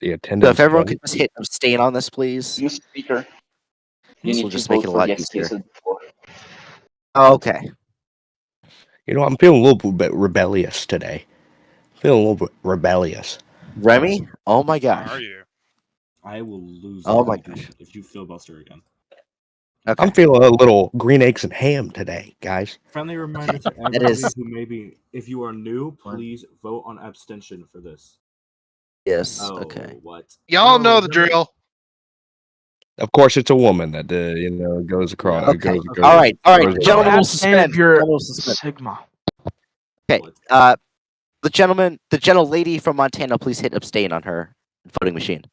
The So attendance. if everyone vote. could just hit abstain on this, please. You speaker. You This need will to just make vote it a for lot the easier. excuses before. Okay. I'm feeling a little bit rebellious today. Feeling a little bit rebellious. Remy? Oh my How are gosh. you? I will lose Oh you my if you- gosh. if you filibuster again. Okay. I'm feeling a little green eggs and ham today, guys. Friendly reminder to That everybody is- who maybe, if you are new, please vote on abstention for this. Yes. Oh, okay. what? Y'all Oh, know the remember- drill. Of course, it's a woman that goes across. Yeah. Okay. Goes, All right. All right. goes- Gentlemen will abstain suspend. if you're Gentlemen will suspend. Sigma. Okay. What? The gentle lady from Montana, please hit abstain on her voting machine.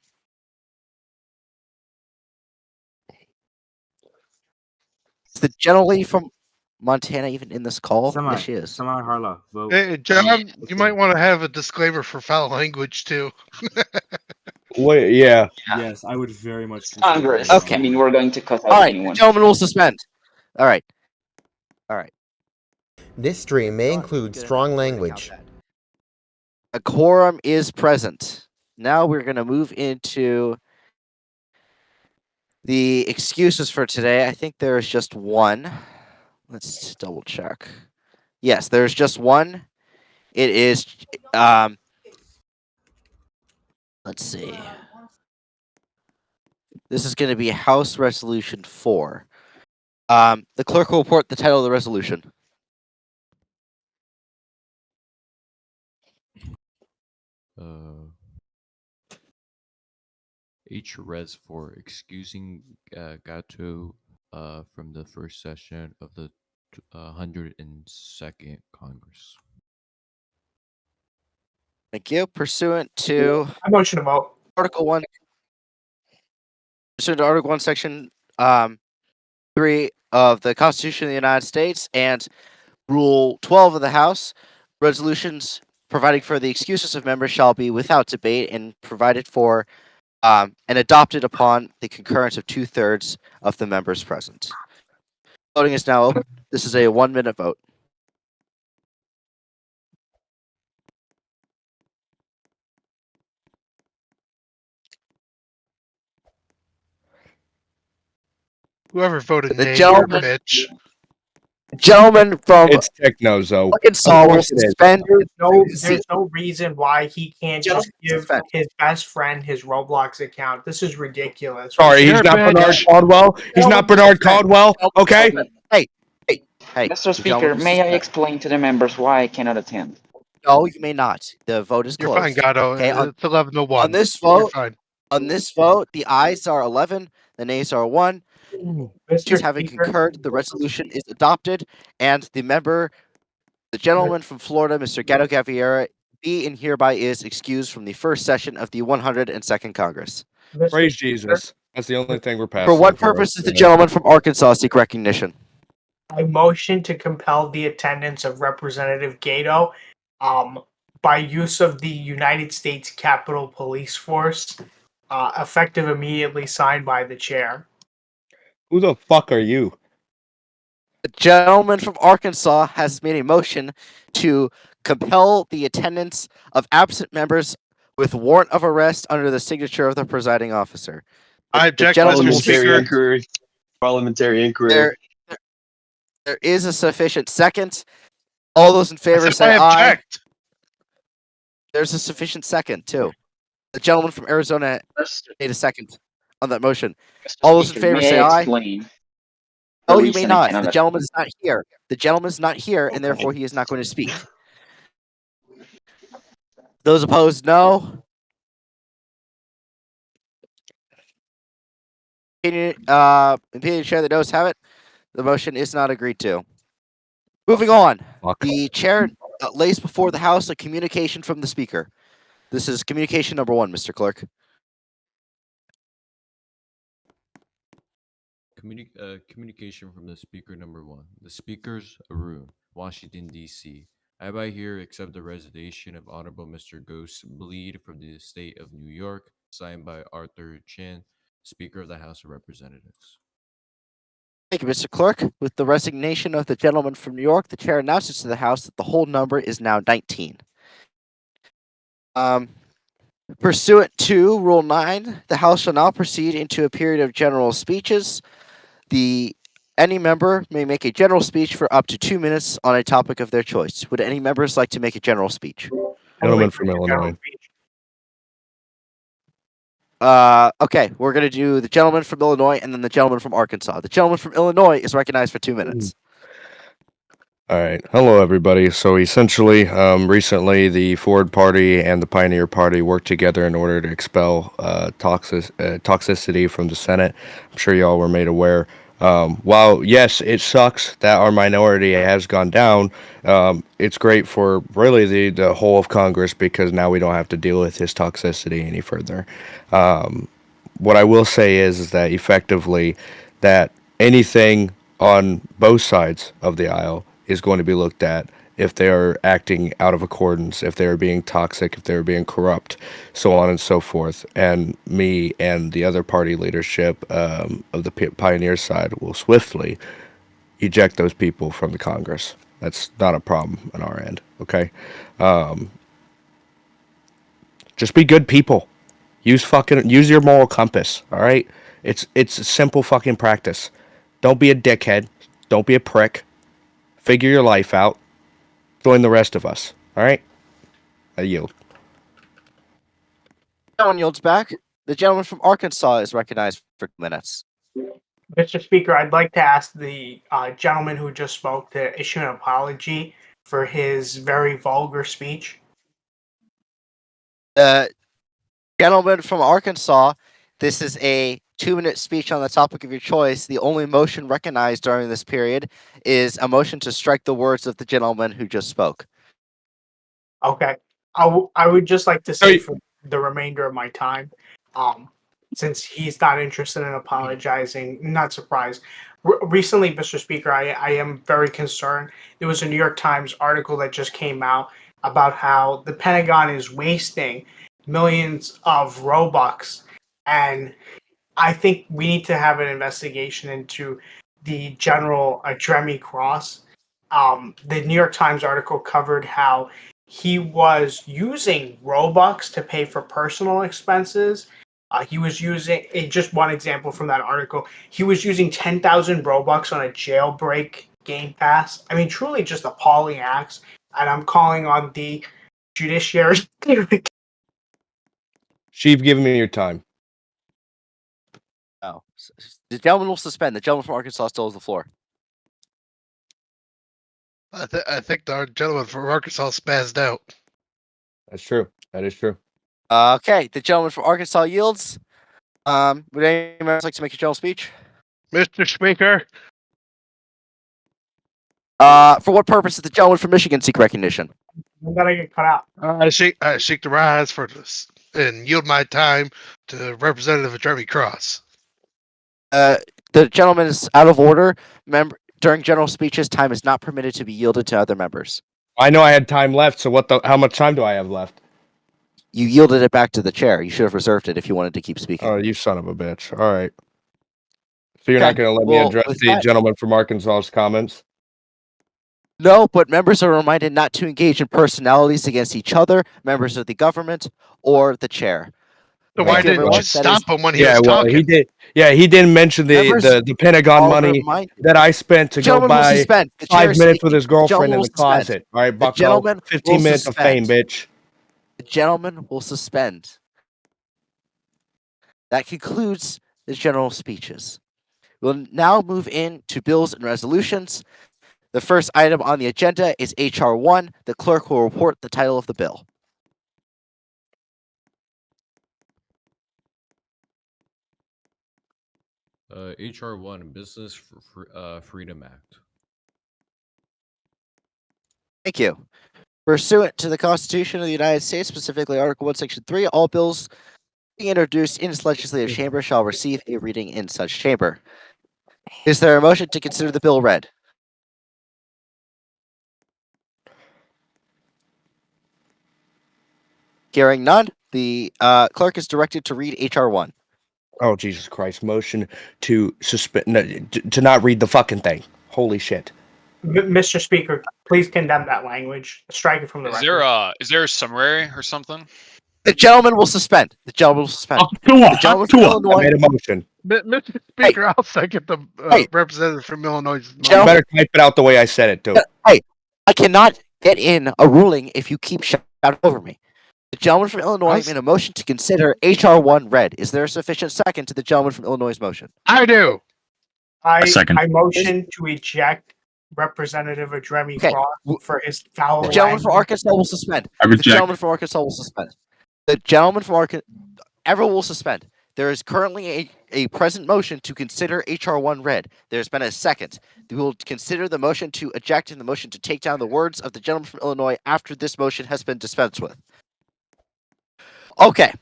Is the gentle lady from Montana even in this call? Semi, Yes, she is. Semi Harla, vote. Hey, John, you abstain. might want to have a disclaimer for foul language too. Wait, yeah. Yes, I would very much consider Congress. that. Okay. I mean, we're going to cut out All right. The anyone. gentleman will suspend. All right. All right. This stream may include strong language. A quorum is present. Now we're going to move into the excuses for today. I think there is just one. Let's double check. Yes, there's just one. It is let's see. This is going to be House Resolution 4. The clerk will report the title of the resolution. H. Res for excusing Gato from the first session of the 102nd Congress. Thank you. Pursuant to I motion to vote. Article 1, pursuant to Article 1, Section 3 of the Constitution of the United States and Rule 12 of the House, resolutions providing for the excuses of members shall be without debate and provided for and adopted upon the concurrence of 2/3 of the members present. Voting is now open. This is a 1-minute vote. Whoever voted The nay, you're a gentleman- bitch. Gentleman from It's Technozo. Arkansas will course it is. suspend. There's no reason why he can't just give Suspend. his best friend his Roblox account. This is ridiculous. Sorry, You're he's a not bitch. Bernard Caldwell. He's not Bernard Caldwell. Okay. Hey, Mr. the Speaker, gentleman may I suspend. explain to the members why I cannot attend? No, you may not. The vote is You're closed. fine, Gato. Okay, It's 11:01. on this You're vote, fine. the ayes are 11, the nays are 1. Mr. Having Speaker, concurred, the resolution is adopted, and the gentleman from Florida, Mr. Gato Gaviera, be and hereby is excused from the first session of the 102nd Congress. Mr. Praise Speaker, Jesus. That's the only thing we're passing. For what purpose does the gentleman from Arkansas seek recognition? I motion to compel the attendance of Representative Gato by use of the United States Capitol Police Force, effective immediately, signed by the chair. Who the fuck are you? The gentleman from Arkansas has made a motion to compel the attendance of absent members with warrant of arrest under the signature of the presiding officer. I object, gentleman Mr. will Speaker. inquiry. Parliamentary inquiry. There is a sufficient second. All those in favor I say aye. object. There's a sufficient second, too. The gentleman from Arizona made a second on that motion. Mr. All those in Speaker, favor may say I aye. explain? No, the you may reason I not. cannot The gentleman is not here. The gentleman is not here, and therefore he is not going to speak. Those opposed, no. Opinion chair, the noes have it. The motion is not agreed to. Moving on. Fuck. The chair lays before the House a communication from the Speaker. This is communication number 1, Mr. Clerk. Communication from the Speaker number 1. The Speaker's Room, Washington, D.C. I hereby here accept the resignation of Honorable Mr. Ghost Bleed from the State of New York, signed by Arthur Chin, Speaker of the House of Representatives. Thank you, Mr. Clerk. With the resignation of the gentleman from New York, the chair announces to the House that the whole number is now 19. Pursuant to Rule 9, the House shall now proceed into a period of general speeches. Any member may make a general speech for up to 2 minutes on a topic of their choice. Would any members like to make a general speech? Gentleman from Illinois. Okay, we're going to do the gentleman from Illinois and then the gentleman from Arkansas. The gentleman from Illinois is recognized for 2 minutes. All right. Hello, everybody. So essentially, recently the Ford Party and the Pioneer Party worked together in order to expel toxicity from the Senate. I'm sure y'all were made aware. While, yes, it sucks that our minority has gone down, it's great for really the whole of Congress because now we don't have to deal with his toxicity any further. What I will say is that effectively that anything on both sides of the aisle is going to be looked at if they are acting out of accordance, if they are being toxic, if they are being corrupt, so on and so forth. And me and the other party leadership of the Pioneer side will swiftly eject those people from the Congress. That's not a problem on our end, okay? Just be good people. Use your moral compass, all right? It's a simple fucking practice. Don't be a dickhead. Don't be a prick. Figure your life out. Join the rest of us. All right? I yield. No one yields back. The gentleman from Arkansas is recognized for 2 minutes. Mr. Speaker, I'd like to ask the gentleman who just spoke to issue an apology for his very vulgar speech. Gentleman from Arkansas, this is a 2-minute speech on the topic of your choice. The only motion recognized during this period is a motion to strike the words of the gentleman who just spoke. Okay. I would just like to say for the remainder of my time, since he's not interested in apologizing, not surprised. Recently, Mr. Speaker, I am very concerned. There was a New York Times article that just came out about how the Pentagon is wasting millions of Robux, and I think we need to have an investigation into the General Dremy Cross. The New York Times article covered how he was using Robux to pay for personal expenses. He was using, just one example from that article, he was using 10,000 Robux on a jailbreak game pass. I mean, truly just appalling acts. And I'm calling on the judiciary. She've given me your time. Oh, the gentleman will suspend. The gentleman from Arkansas still has the floor. I think the gentleman from Arkansas spazzed out. That's true. That is true. Okay, the gentleman from Arkansas yields. Would any members like to make a general speech? Mr. Speaker, For what purpose does the gentleman from Michigan seek recognition? I'm gonna get cut out. I seek to rise for this and yield my time to Representative Jeremy Cross. The gentleman is out of order. During general speeches, time is not permitted to be yielded to other members. I know I had time left, so how much time do I have left? You yielded it back to the chair. You should have reserved it if you wanted to keep speaking. Oh, you son of a bitch. All right. So you're not going to let me address the gentleman from Arkansas's comments? No, but members are reminded not to engage in personalities against each other, members of the government, or the chair. So why didn't you stop him when he was talking? He did. Yeah, he didn't mention the Pentagon money that I spent to go buy 5 minutes with his girlfriend in the closet. All right, Bucko. 15 minutes of fame, bitch. The gentleman will suspend. That concludes the general speeches. We'll now move into bills and resolutions. The first item on the agenda is H.R. 1. The clerk will report the title of the bill. H.R. 1, Business Freedom Act. Thank you. Pursuant to the Constitution of the United States, specifically Article 1, Section 3, all bills being introduced in its legislative chamber shall receive a reading in such chamber. Is there a motion to consider the bill read? Hearing none, the clerk is directed to read H.R. 1. Oh, Jesus Christ. Motion to suspend, to not read the fucking thing. Holy shit. Mr. Speaker, please condemn that language. Strike it from the record. Is there a summary or something? The gentleman will suspend. The gentleman will suspend. The gentleman from I Illinois. made a motion. Mr. Speaker, I'll second the Hey. representative from Illinois' You Gentlemen- better type it out the way I said it too. Hey, I cannot get in a ruling if you keep shouting over me. The gentleman from Illinois made a motion to consider HR 1 read. Is there a sufficient second to the gentleman from Illinois' motion? I do. I second. I motion to eject Representative Adremi Okay. Cross for his foul The gentleman from language. Arkansas will suspend. I The reject. gentleman from Arkansas will suspend. The gentleman from Arkansas, everyone will suspend. There is currently a present motion to consider HR 1 read. There's been a second. We will consider the motion to eject and the motion to take down the words of the gentleman from Illinois after this motion has been dispensed with. Okay.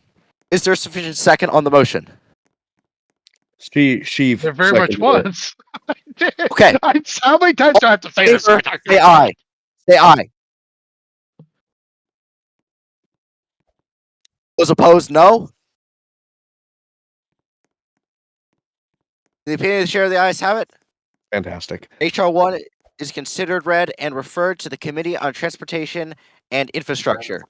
Is there a sufficient second on the motion? She There very much seconded it. was. Okay. How many times do I have to say this? Favor, say aye. Say aye. Those opposed, no. In the opinion of the chair, the ayes have it. Fantastic. HR 1 is considered read and referred to the Committee on Transportation and Infrastructure.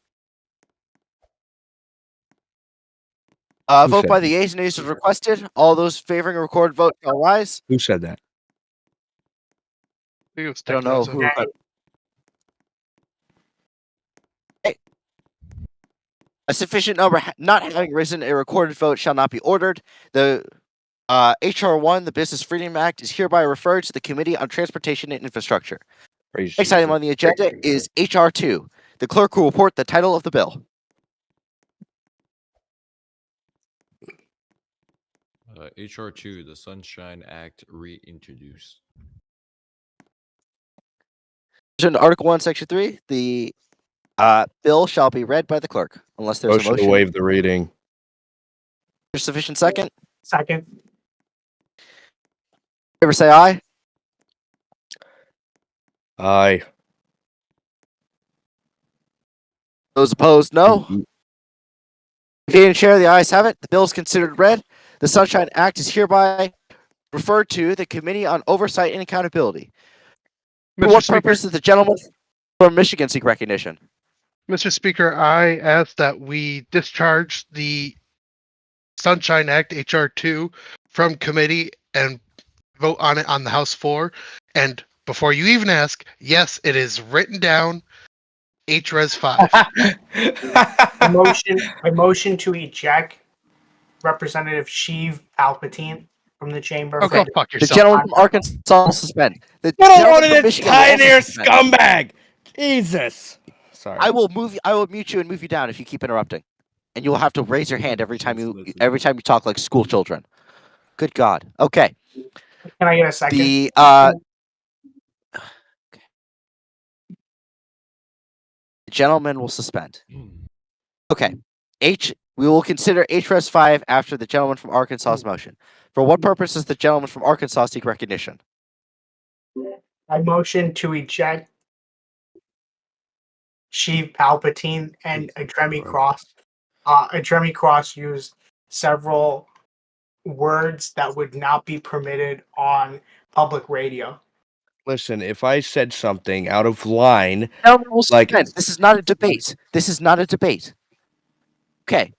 Who Vote said by that? the ayes and nays is requested. All those favoring a recorded vote shall rise. Who said that? I don't know who. A sufficient number not having risen, a recorded vote shall not be ordered. The HR 1, the Business Freedom Act, is hereby referred to the Committee on Transportation and Infrastructure. Praise Next item Jesus. on the agenda is HR 2. The clerk will report the title of the bill. HR 2, the Sunshine Act reintroduced. Article 1, Section 3. The bill shall be read by the clerk, unless there's Motion a motion. to waive the reading. There's sufficient second. Second. Favor say aye. Aye. Those opposed, no. Opinion chair, the ayes have it. The bill is considered read. The Sunshine Act is hereby referred to the Committee on Oversight and Accountability. For Mr. what Speaker, purpose does the gentleman from Michigan seek recognition? Mr. Speaker, I ask that we discharge the Sunshine Act HR 2 from committee and vote on it on the House floor. And before you even ask, yes, it is written down. HRES 5. I motion to eject Representative Sheev Palpatine from the chamber. Oh, go fuck The yourself. gentleman from Arkansas will suspend. The Get gentleman on from this Michigan will also pioneer suspend. scumbag! Jesus. Sorry. I will mute you and move you down if you keep interrupting, and you will have to raise your hand every time you talk like school children. Good God. Okay. Can I get a second? The gentleman will suspend. Okay. We will consider HRES 5 after the gentleman from Arkansas's motion. For what purpose does the gentleman from Arkansas seek recognition? I motion to eject Sheev Palpatine and Adremi Cross. Adremi Cross used several words that would not be permitted on public radio. Listen, if I said something out of line, Gentleman will like suspend. This is not a debate. This is not a debate. Okay.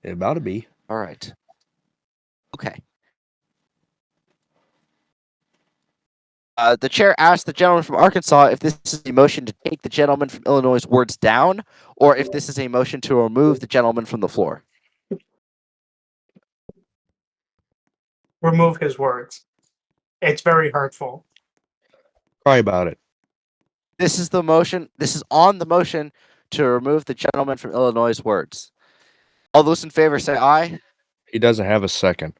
it about to be. All right. Okay. The chair asked the gentleman from Arkansas if this is a motion to take the gentleman from Illinois' words down, or if this is a motion to remove the gentleman from the floor. Remove his words. It's very hurtful. Cry about it. This is the motion. This is on the motion to remove the gentleman from Illinois' words. All those in favor say aye. He doesn't have a second.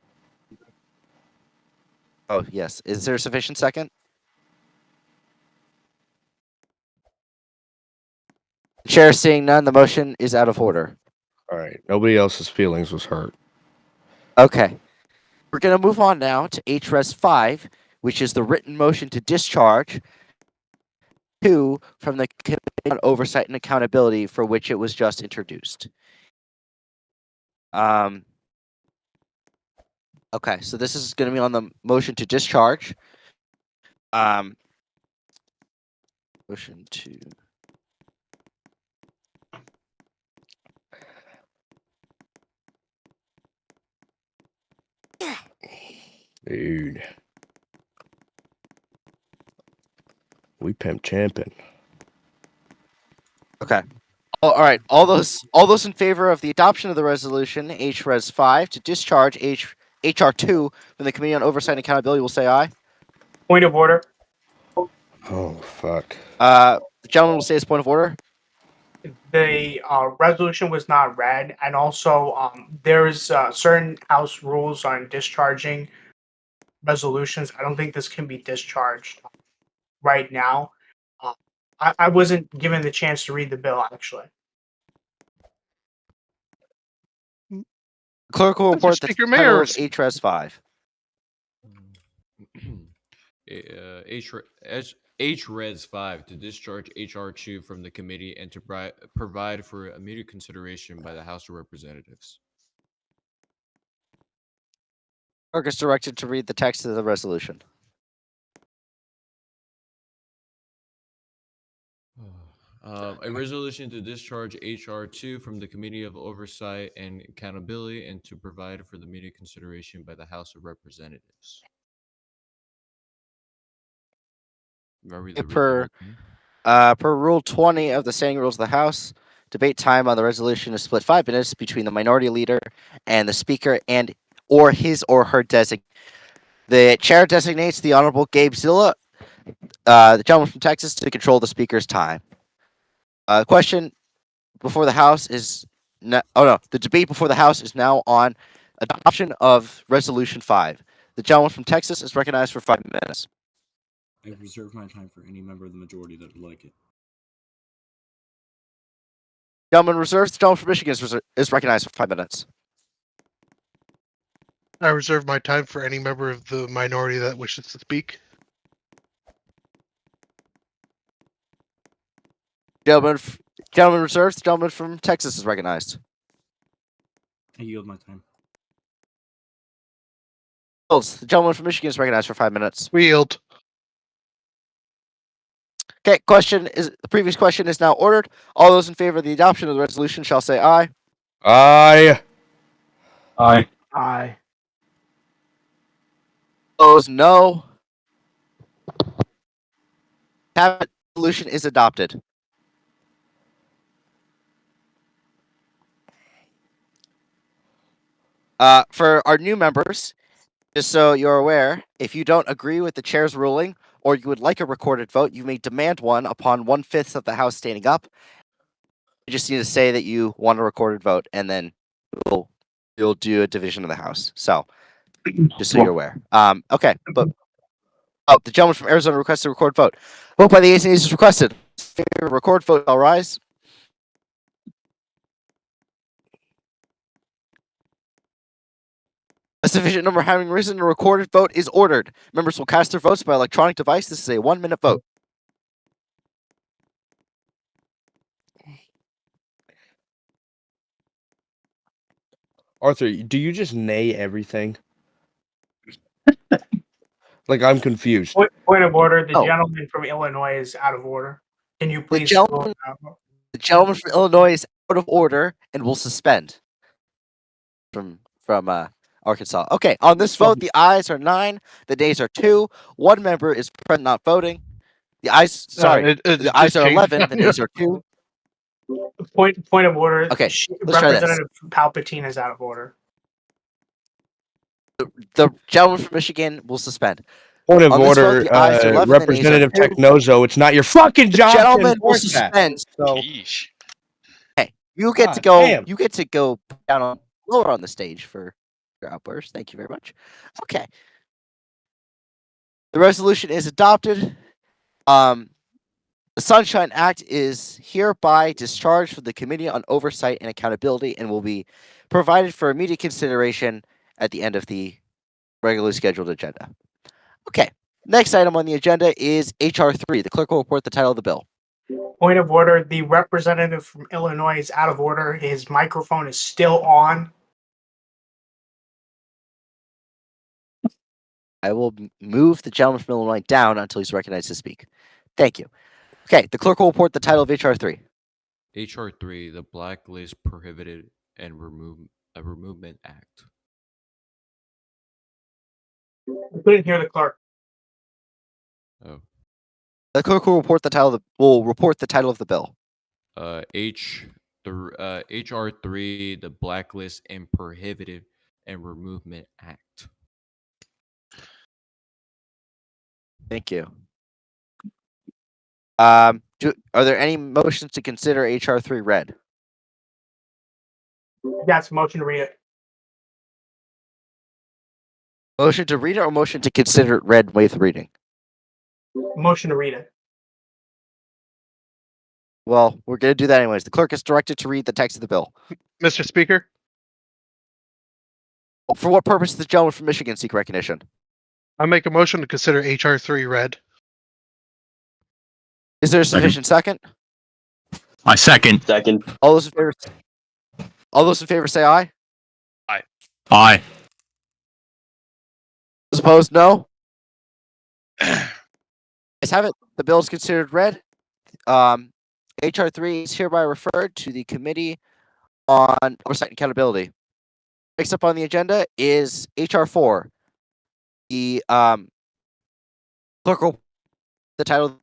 Oh, yes. Is there a sufficient second? Chair seeing none, the motion is out of order. All right. Nobody else's feelings was hurt. Okay. We're going to move on now to HRES 5, which is the written motion to discharge 2 from the Committee on Oversight and Accountability, for which it was just introduced. Okay, so this is going to be on the motion to discharge. Motion to Dude. We pimp champing. Okay. All right. All those in favor of the adoption of the resolution HRES 5 to discharge HR 2 from the Committee on Oversight and Accountability will say aye. Point of order. Oh, fuck. The gentleman will say his point of order. The resolution was not read, and also there's certain House rules on discharging resolutions. I don't think this can be discharged right now. I wasn't given the chance to read the bill, actually. Clerk will Mr. report the Speaker, title Mayor. of HRES 5. HRES 5 to discharge HR 2 from the committee and to provide for immediate consideration by the House of Representatives. Clerk is directed to read the text of the resolution. A resolution to discharge HR 2 from the Committee of Oversight and Accountability and to provide for the immediate consideration by the House of Representatives. Per Rule 20 of the standing rules of the House, debate time on the resolution is split 5 minutes between the minority leader and the speaker and or his or her designee. The chair designates the Honorable Gabe Zilla, the gentleman from Texas, to control the speaker's time. The question before the House is the debate before the House is now on adoption of Resolution 5. The gentleman from Texas is recognized for 5 minutes. I reserve my time for any member of the majority that would like it. Gentleman reserves. The gentleman from Michigan is recognized for 5 minutes. I reserve my time for any member of the minority that wishes to speak. Gentleman reserves. The gentleman from Texas is recognized. I yield my time. The gentleman from Michigan is recognized for 5 minutes. We yield. Okay, the previous question is now ordered. All those in favor of the adoption of the resolution shall say aye. Aye. Aye. Aye. Those no. Cabinet resolution is adopted. For our new members, just so you're aware, if you don't agree with the chair's ruling or you would like a recorded vote, you may demand one upon 1/5 of the House standing up. You just need to say that you want a recorded vote, and then you'll do a division of the House. So, just so you're aware. Okay, but the gentleman from Arizona requested a record vote. Vote by the ayes and nays is requested. Record vote. I'll rise. A sufficient number having risen, a recorded vote is ordered. Members will cast their votes by electronic device. This is a 1-minute vote. Arthur, do you just nay everything? Like, I'm confused. Point of order. The Oh. gentleman from Illinois is out of order. Can you please gentleman from Illinois is out of order and will suspend from Arkansas. Okay, on this vote, the ayes are 9, the nays are 2. One member is present not voting. The ayes, the ayes are 11, the nays are 2. Point of order. Okay, let's try this. Representative Palpatine is out of order. The gentleman from Michigan will suspend. Point of On this order, vote, the ayes are 11, the nays are Representative 2. Technozo, it's not your fucking The job to gentleman will enforce that. suspend. So, Yeesh. Hey, you get to God go. damn. You get to go down lower on the stage for your outburst. Thank you very much. Okay. The resolution is adopted. The Sunshine Act is hereby discharged from the Committee on Oversight and Accountability and will be provided for immediate consideration at the end of the regularly scheduled agenda. Okay. Next item on the agenda is HR 3. The clerk will report the title of the bill. Point of order. The representative from Illinois is out of order. His microphone is still on. I will move the gentleman from Illinois down until he's recognized to speak. Thank you. Okay, the clerk will report the title of HR 3. HR 3, the Blacklist Prohibited and Removement Act. I couldn't hear the clerk. Oh. The clerk will report the title of the bill. HR3, the Blacklist and Prohibitive and Removement Act. Thank you. Are there any motions to consider HR3 read? Yes, motion to read it. Motion to read it or motion to consider it read with reading? Motion to read it. Well, we're going to do that anyways. The clerk is directed to read the text of the bill. Mr. Speaker, For what purpose does the gentleman from Michigan seek recognition? I make a motion to consider HR3 read. Is there a sufficient second? I second. Second. All those in favor say aye. Aye. Those opposed, no. Let's have it. The bill is considered read. HR3 is hereby referred to the Committee on Oversight and Accountability. Next up on the agenda is HR4. The clerk will the title.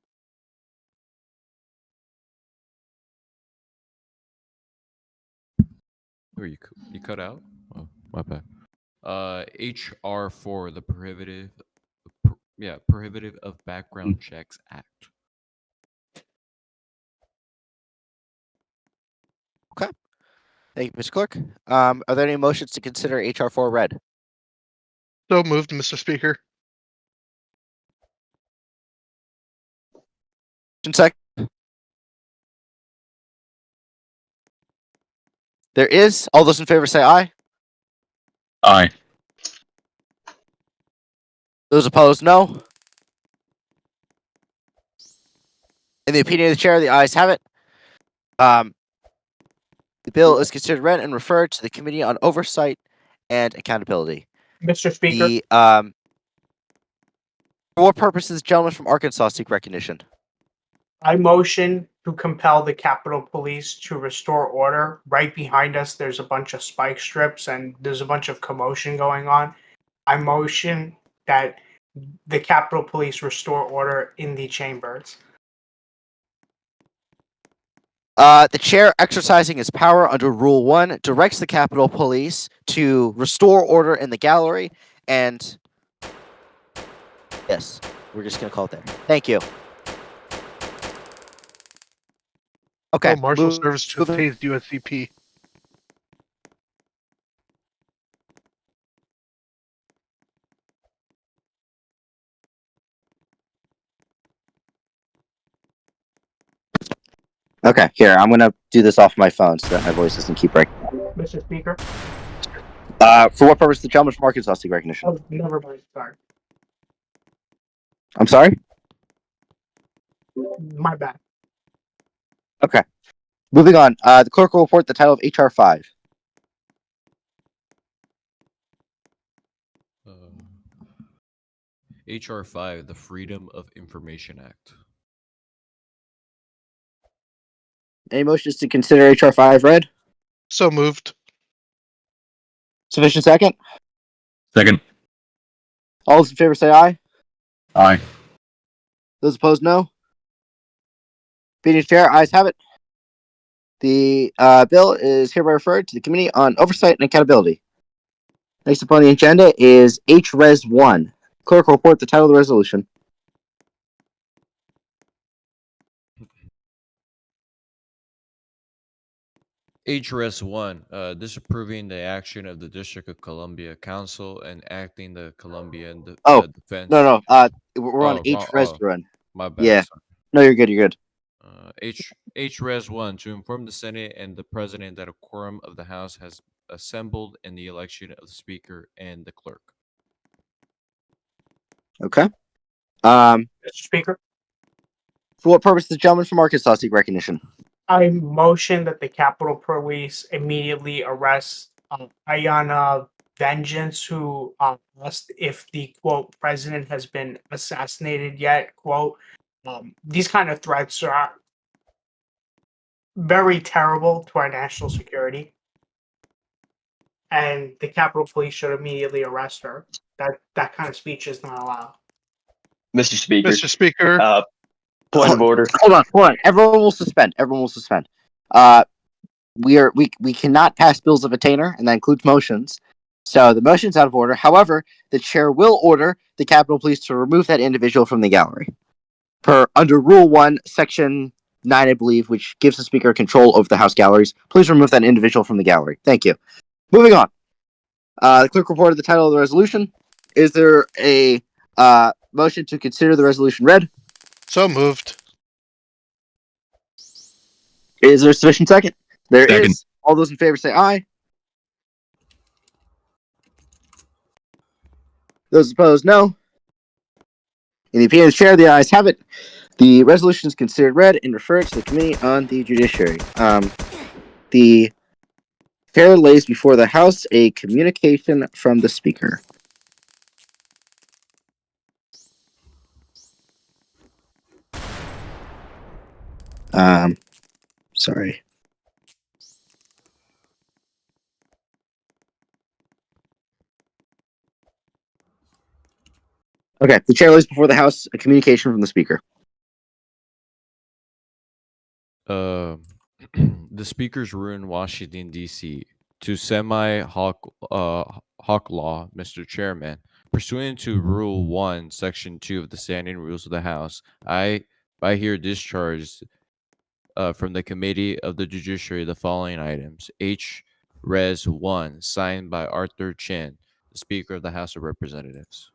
Where you cut out? Oh, my bad. HR4, the Prohibitive of Background Checks Act. Okay. Thank you, Mr. Clerk. Are there any motions to consider HR4 read? So moved, Mr. Speaker. Second. There is. All those in favor say aye. Aye. Those opposed, no. In the opinion of the chair, the ayes have it. The bill is considered read and referred to the Committee on Oversight and Accountability. Mr. Speaker. For what purpose does the gentleman from Arkansas seek recognition? I motion to compel the Capitol Police to restore order. Right behind us, there's a bunch of spike strips and there's a bunch of commotion going on. I motion that the Capitol Police restore order in the chambers. The chair, exercising his power under Rule 1, directs the Capitol Police to restore order in the gallery, and yes, we're just going to call it there. Thank you. Okay. Marshal Service to tased USCP. Okay, here, I'm going to do this off my phone so that my voice doesn't keep breaking. Mr. Speaker. For what purpose does the gentleman from Arkansas seek recognition? Oh, never mind. Sorry. I'm sorry? My bad. Okay. Moving on. The clerk will report the title of HR 5. HR 5, the Freedom of Information Act. Any motions to consider HR 5 read? So moved. Sufficient second? Second. All those in favor say aye. Aye. Those opposed, no. Being chair, ayes have it. The bill is hereby referred to the Committee on Oversight and Accountability. Next upon the agenda is HRES 1. Clerk will report the title of the resolution. HRS 1, disapproving the action of the District of Columbia Council and acting the Colombian Defense. No. We're on HRES 1. My bad. Yeah. Sorry. No, you're good. You're good. HRES 1, to inform the Senate and the President that a quorum of the House has assembled in the election of the Speaker and the Clerk. Okay. Mr. Speaker. For what purpose does the gentleman from Arkansas seek recognition? I motion that the Capitol Police immediately arrest Ayanna Vengeance, who asked if the quote president has been assassinated yet. Quote, these kind of threats are very terrible to our national security, and the Capitol Police should immediately arrest her. That kind of speech is not allowed. Mr. Speaker. Mr. Speaker, Point of order. Hold on. Everyone will suspend. We cannot pass bills of attainder, and that includes motions. So the motion's out of order. However, the chair will order the Capitol Police to remove that individual from the gallery. Under Rule 1, Section 9, I believe, which gives the Speaker control over the House galleries. Please remove that individual from the gallery. Thank you. Moving on. The clerk reported the title of the resolution. Is there a motion to consider the resolution read? so moved. Is there a sufficient second? There is. Second. All those in favor say aye. Those opposed, no. In the opinion of the chair, the ayes have it. The resolution is considered read and referred to the Committee on the Judiciary. The chair lays before the House a communication from the Speaker. Sorry. Okay, the chair lays before the House a communication from the Speaker. The Speaker's room, Washington, D.C. To semi-hawk law, Mr. Chairman. Pursuant to Rule 1, Section 2 of the Standing Rules of the House, I here discharge from the Committee of the Judiciary the following items. H. Res. 1, signed by Arthur Chin, the Speaker of the House of Representatives.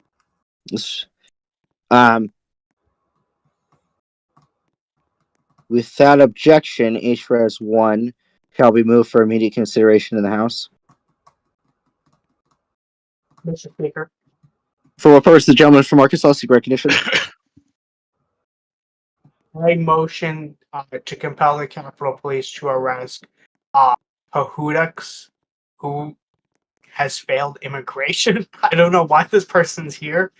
Without objection, H. Res. 1 shall be moved for immediate consideration in the House. Mr. Speaker. For what purpose, the gentleman from Arkansas seek recognition? I motion to compel the Capitol Police to arrest Pahudux, who has failed immigration. I don't know why this person's here.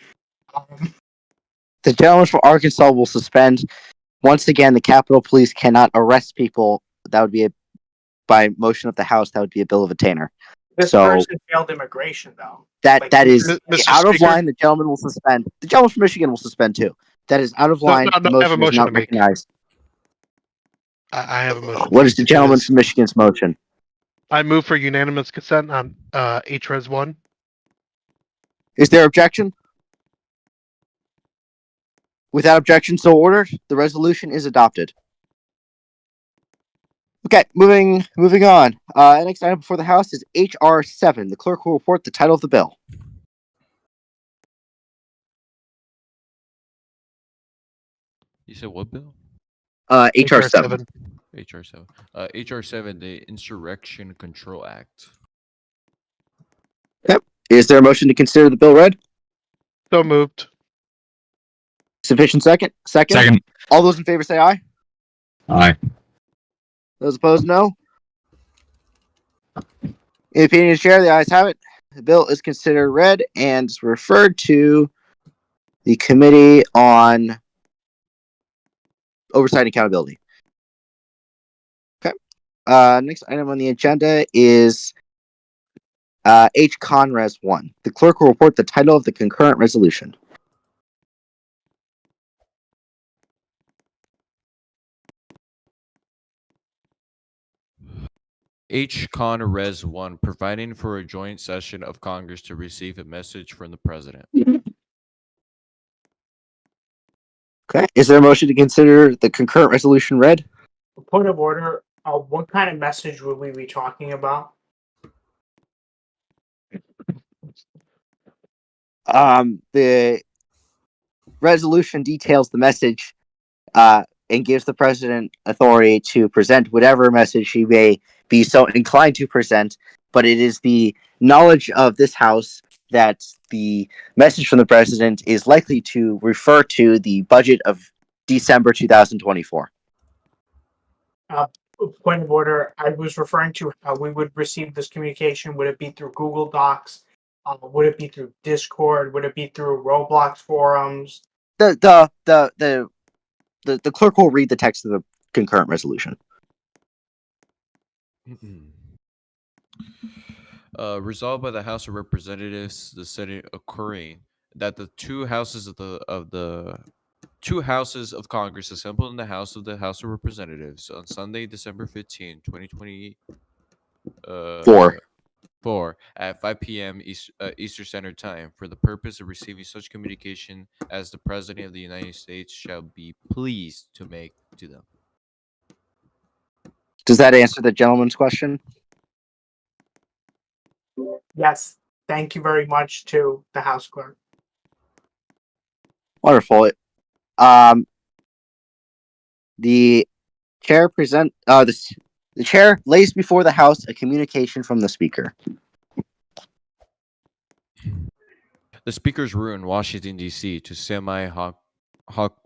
The gentleman from Arkansas will suspend. Once again, the Capitol Police cannot arrest people. That would be by motion of the House. That would be a bill of attainder. This person failed immigration, though. That is Mr. out of Speaker? line. The gentleman will suspend. The gentleman from Michigan will suspend too. That is out of line. No, the I have a motion is motion not to make. recognized. I have a motion. What is the gentleman from Michigan's motion? I move for unanimous consent on H. Res. 1. Is there objection? Without objection, so ordered. The resolution is adopted. Okay, moving on. Next item before the House is H.R. 7. The clerk will report the title of the bill. You said what bill? H.R. 7. HR 7. HR 7, the Insurrection Control Act. Yep. Is there a motion to consider the bill read? So moved. Sufficient second? Second. All those in favor say aye. Aye. Those opposed, no. In the opinion of the chair, the ayes have it. The bill is considered read and is referred to the Committee on Oversight and Accountability. Okay. Next item on the agenda is H. Conres 1. The clerk will report the title of the concurrent resolution. H. Con Res 1, providing for a joint session of Congress to receive a message from the President. Okay. Is there a motion to consider the concurrent resolution read? Point of order. What kind of message would we be talking about? The resolution details the message and gives the president authority to present whatever message he may be so inclined to present, but it is the knowledge of this House that the message from the president is likely to refer to the budget of December 2024. Point of order. I was referring to how we would receive this communication. Would it be through Google Docs? Would it be through Discord? Would it be through Roblox forums? The clerk will read the text of the concurrent resolution. Resolved by the House of Representatives, the Senate occurring that the two houses of Congress assembled in the House of Representatives on Sunday, December 15, 2020, Four. 4 at 5 p.m. Eastern Standard Time for the purpose of receiving such communication as the President of the United States shall be pleased to make to them. Does that answer the gentleman's question? Yes. Thank you very much to the House Clerk. Wonderful. The chair the chair lays before the House a communication from the Speaker. The Speaker's Room, Washington, D.C., to Semi-Hawk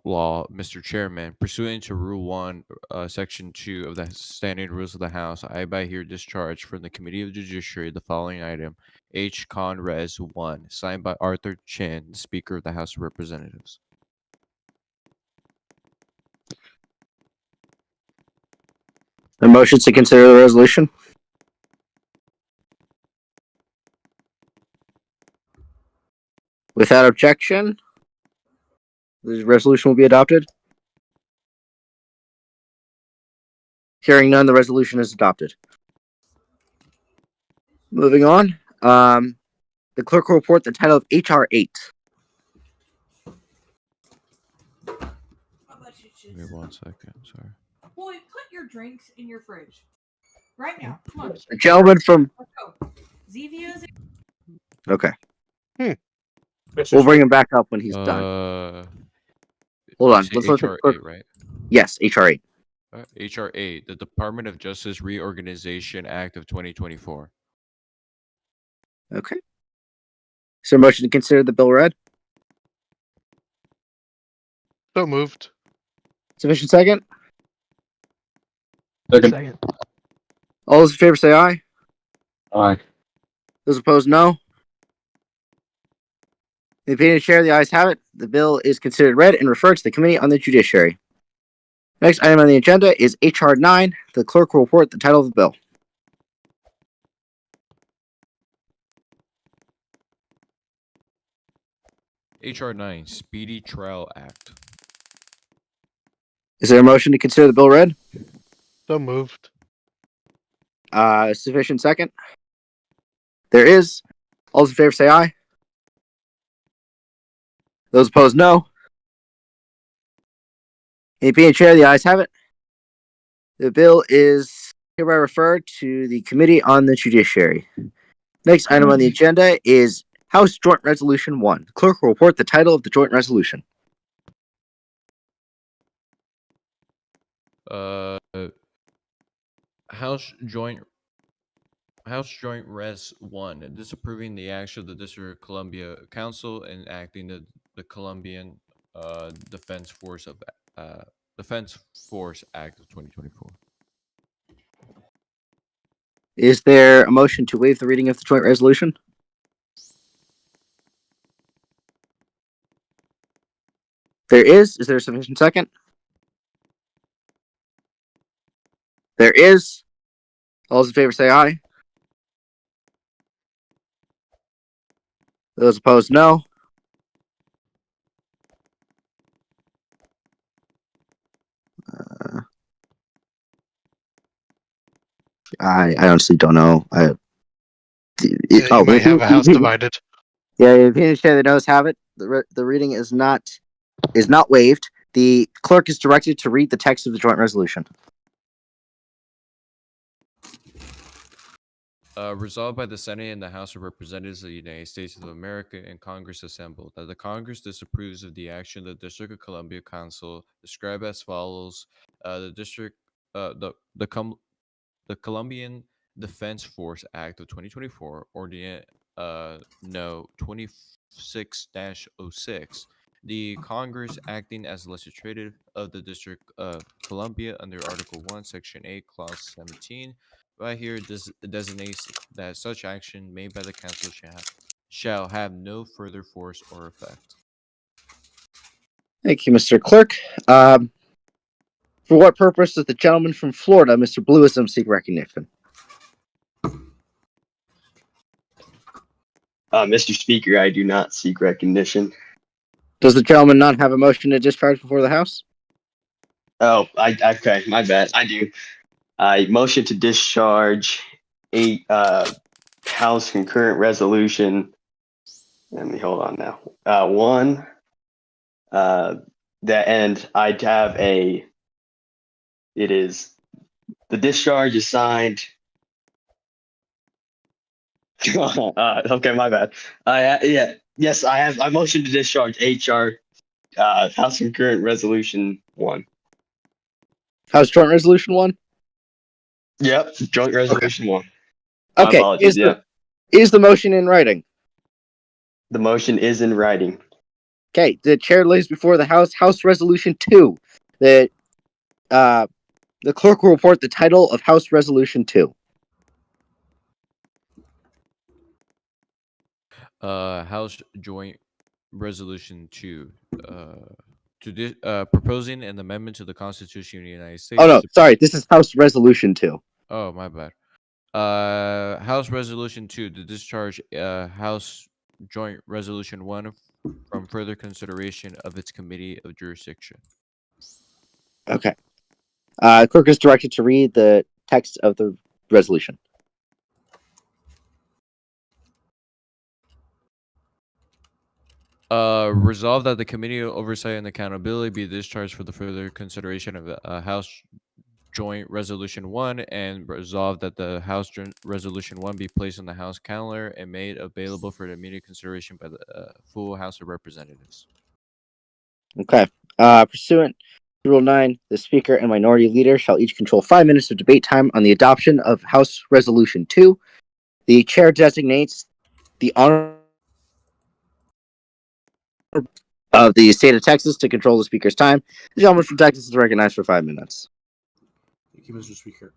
Law, Mr. Chairman, pursuant to Rule 1, Section 2 of the Standing Rules of the House, I hereby here discharge from the Committee of Judiciary the following item, H. Con Res. 1, signed by Arthur Chin, the Speaker of the House of Representatives. The motions to consider the resolution. Without objection, the resolution will be adopted. Hearing none, the resolution is adopted. Moving on, the clerk will report the title of HR 8. Give me 1 second, sorry. Boy, put your drinks in your fridge. Right now. Come on. The gentleman from... Let's go. Zevia's. Okay. Mr. We'll bring him back up when he's done. Hold on. Let's look at HR 8, right? Yes, HR 8. HR 8, the Department of Justice Reorganization Act of 2024. Okay. Is there a motion to consider the bill read? So moved. Sufficient second? Second. All those in favor say aye. Aye. Those opposed, no. In the opinion of the chair, the ayes have it. The bill is considered read and referred to the Committee on the Judiciary. Next item on the agenda is HR 9. The clerk will report the title of the bill. HR 9, Speedy Trial Act. Is there a motion to consider the bill read? So moved. Sufficient second? There is. All those in favor say aye. Those opposed, no. In the opinion of the chair, the ayes have it. The bill is hereby referred to the Committee on the Judiciary. Next item on the agenda is House Joint Resolution 1. The clerk will report the title of the joint resolution. House Joint Res 1, disapproving the action of the District of Columbia Council and acting the Colombian Defense Force Act of 2024. Is there a motion to waive the reading of the joint resolution? There is. Is there a sufficient second? There is. All those in favor say aye. Those opposed, no. I honestly don't know. You might have a house divided. Yeah, if you understand the notice have it, the reading is not waived. The clerk is directed to read the text of the joint resolution. Resolved by the Senate and the House of Representatives of the United States of America and Congress assembled that the Congress disapproves of the action of the District of Columbia Council described as follows: the Colombian Defense Force Act of 2024, Ordinance No. 26-06. The Congress acting as legislative of the District of Columbia under Article 1, Section 8, Clause 17, right here designates that such action made by the Council shall have no further force or effect. Thank you, Mr. Clerk. For what purpose does the gentleman from Florida, Mr. Bluism, seek recognition? Mr. Speaker, I do not seek recognition. Does the gentleman not have a motion to discharge before the House? Oh, okay, my bad. I do. I motion to discharge House concurrent resolution. Let me hold on now. One. That and I'd have a. It is the discharge is signed. Okay, my bad. Yes, I have. I motion to discharge HR House concurrent resolution 1. House Joint Resolution 1? Yep, joint resolution 1. My Okay, apologies. is the motion in writing? The motion is in writing. Okay, the chair lays before the House Resolution 2. The clerk will report the title of House Resolution 2. House Joint Resolution 2. Proposing an amendment to the Constitution of the United States. Oh no, sorry, this is House Resolution 2. Oh, my bad. House Resolution 2 to discharge House Joint Resolution 1 from further consideration of its committee of jurisdiction. Okay. Clerk is directed to read the text of the resolution. Resolved that the Committee of Oversight and Accountability be discharged for the further consideration of House Joint Resolution 1, and resolved that the House Joint Resolution 1 be placed on the House calendar and made available for immediate consideration by the full House of Representatives. Okay. Pursuant to Rule 9, the Speaker and Minority Leader shall each control 5 minutes of debate time on the adoption of House Resolution 2. The Chair designates the Honorable of the State of Texas to control the Speaker's time. The gentleman from Texas is recognized for 5 minutes. Thank you, Mr. Speaker.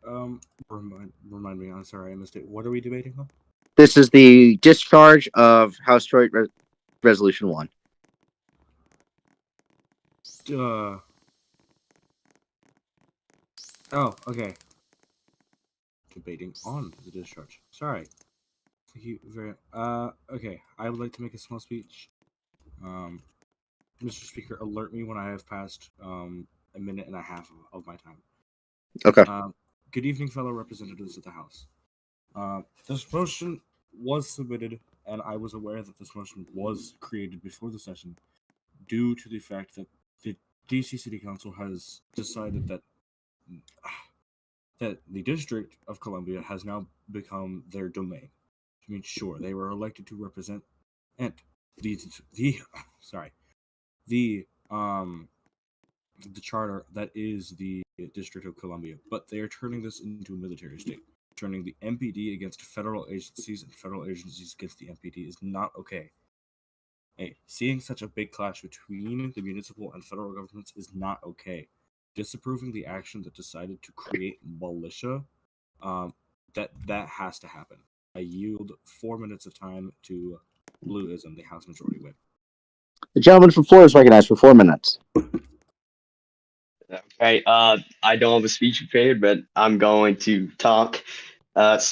Remind me. I'm sorry, I missed it. What are we debating on? This is the discharge of House Joint Resolution 1. Oh, okay. Debating on the discharge. Sorry. Thank you very. Okay. I would like to make a small speech. Mr. Speaker, alert me when I have passed a minute and a half of my time. Okay. Good evening, fellow representatives of the House. This motion was submitted, and I was aware that this motion was created before the session due to the fact that the DC City Council has decided that the District of Columbia has now become their domain. I mean, sure, they were elected to represent and the charter that is the District of Columbia, but they are turning this into a military state. Turning the MPD against federal agencies and federal agencies against the MPD is not okay. Hey, seeing such a big clash between the municipal and federal governments is not okay. Disapproving the action that decided to create militia, that has to happen. I yield 4 minutes of time to Blueism, the House Majority Whip. The gentleman from Florida is recognized for 4 minutes. Okay. I don't have a speech prepared, but I'm going to talk. As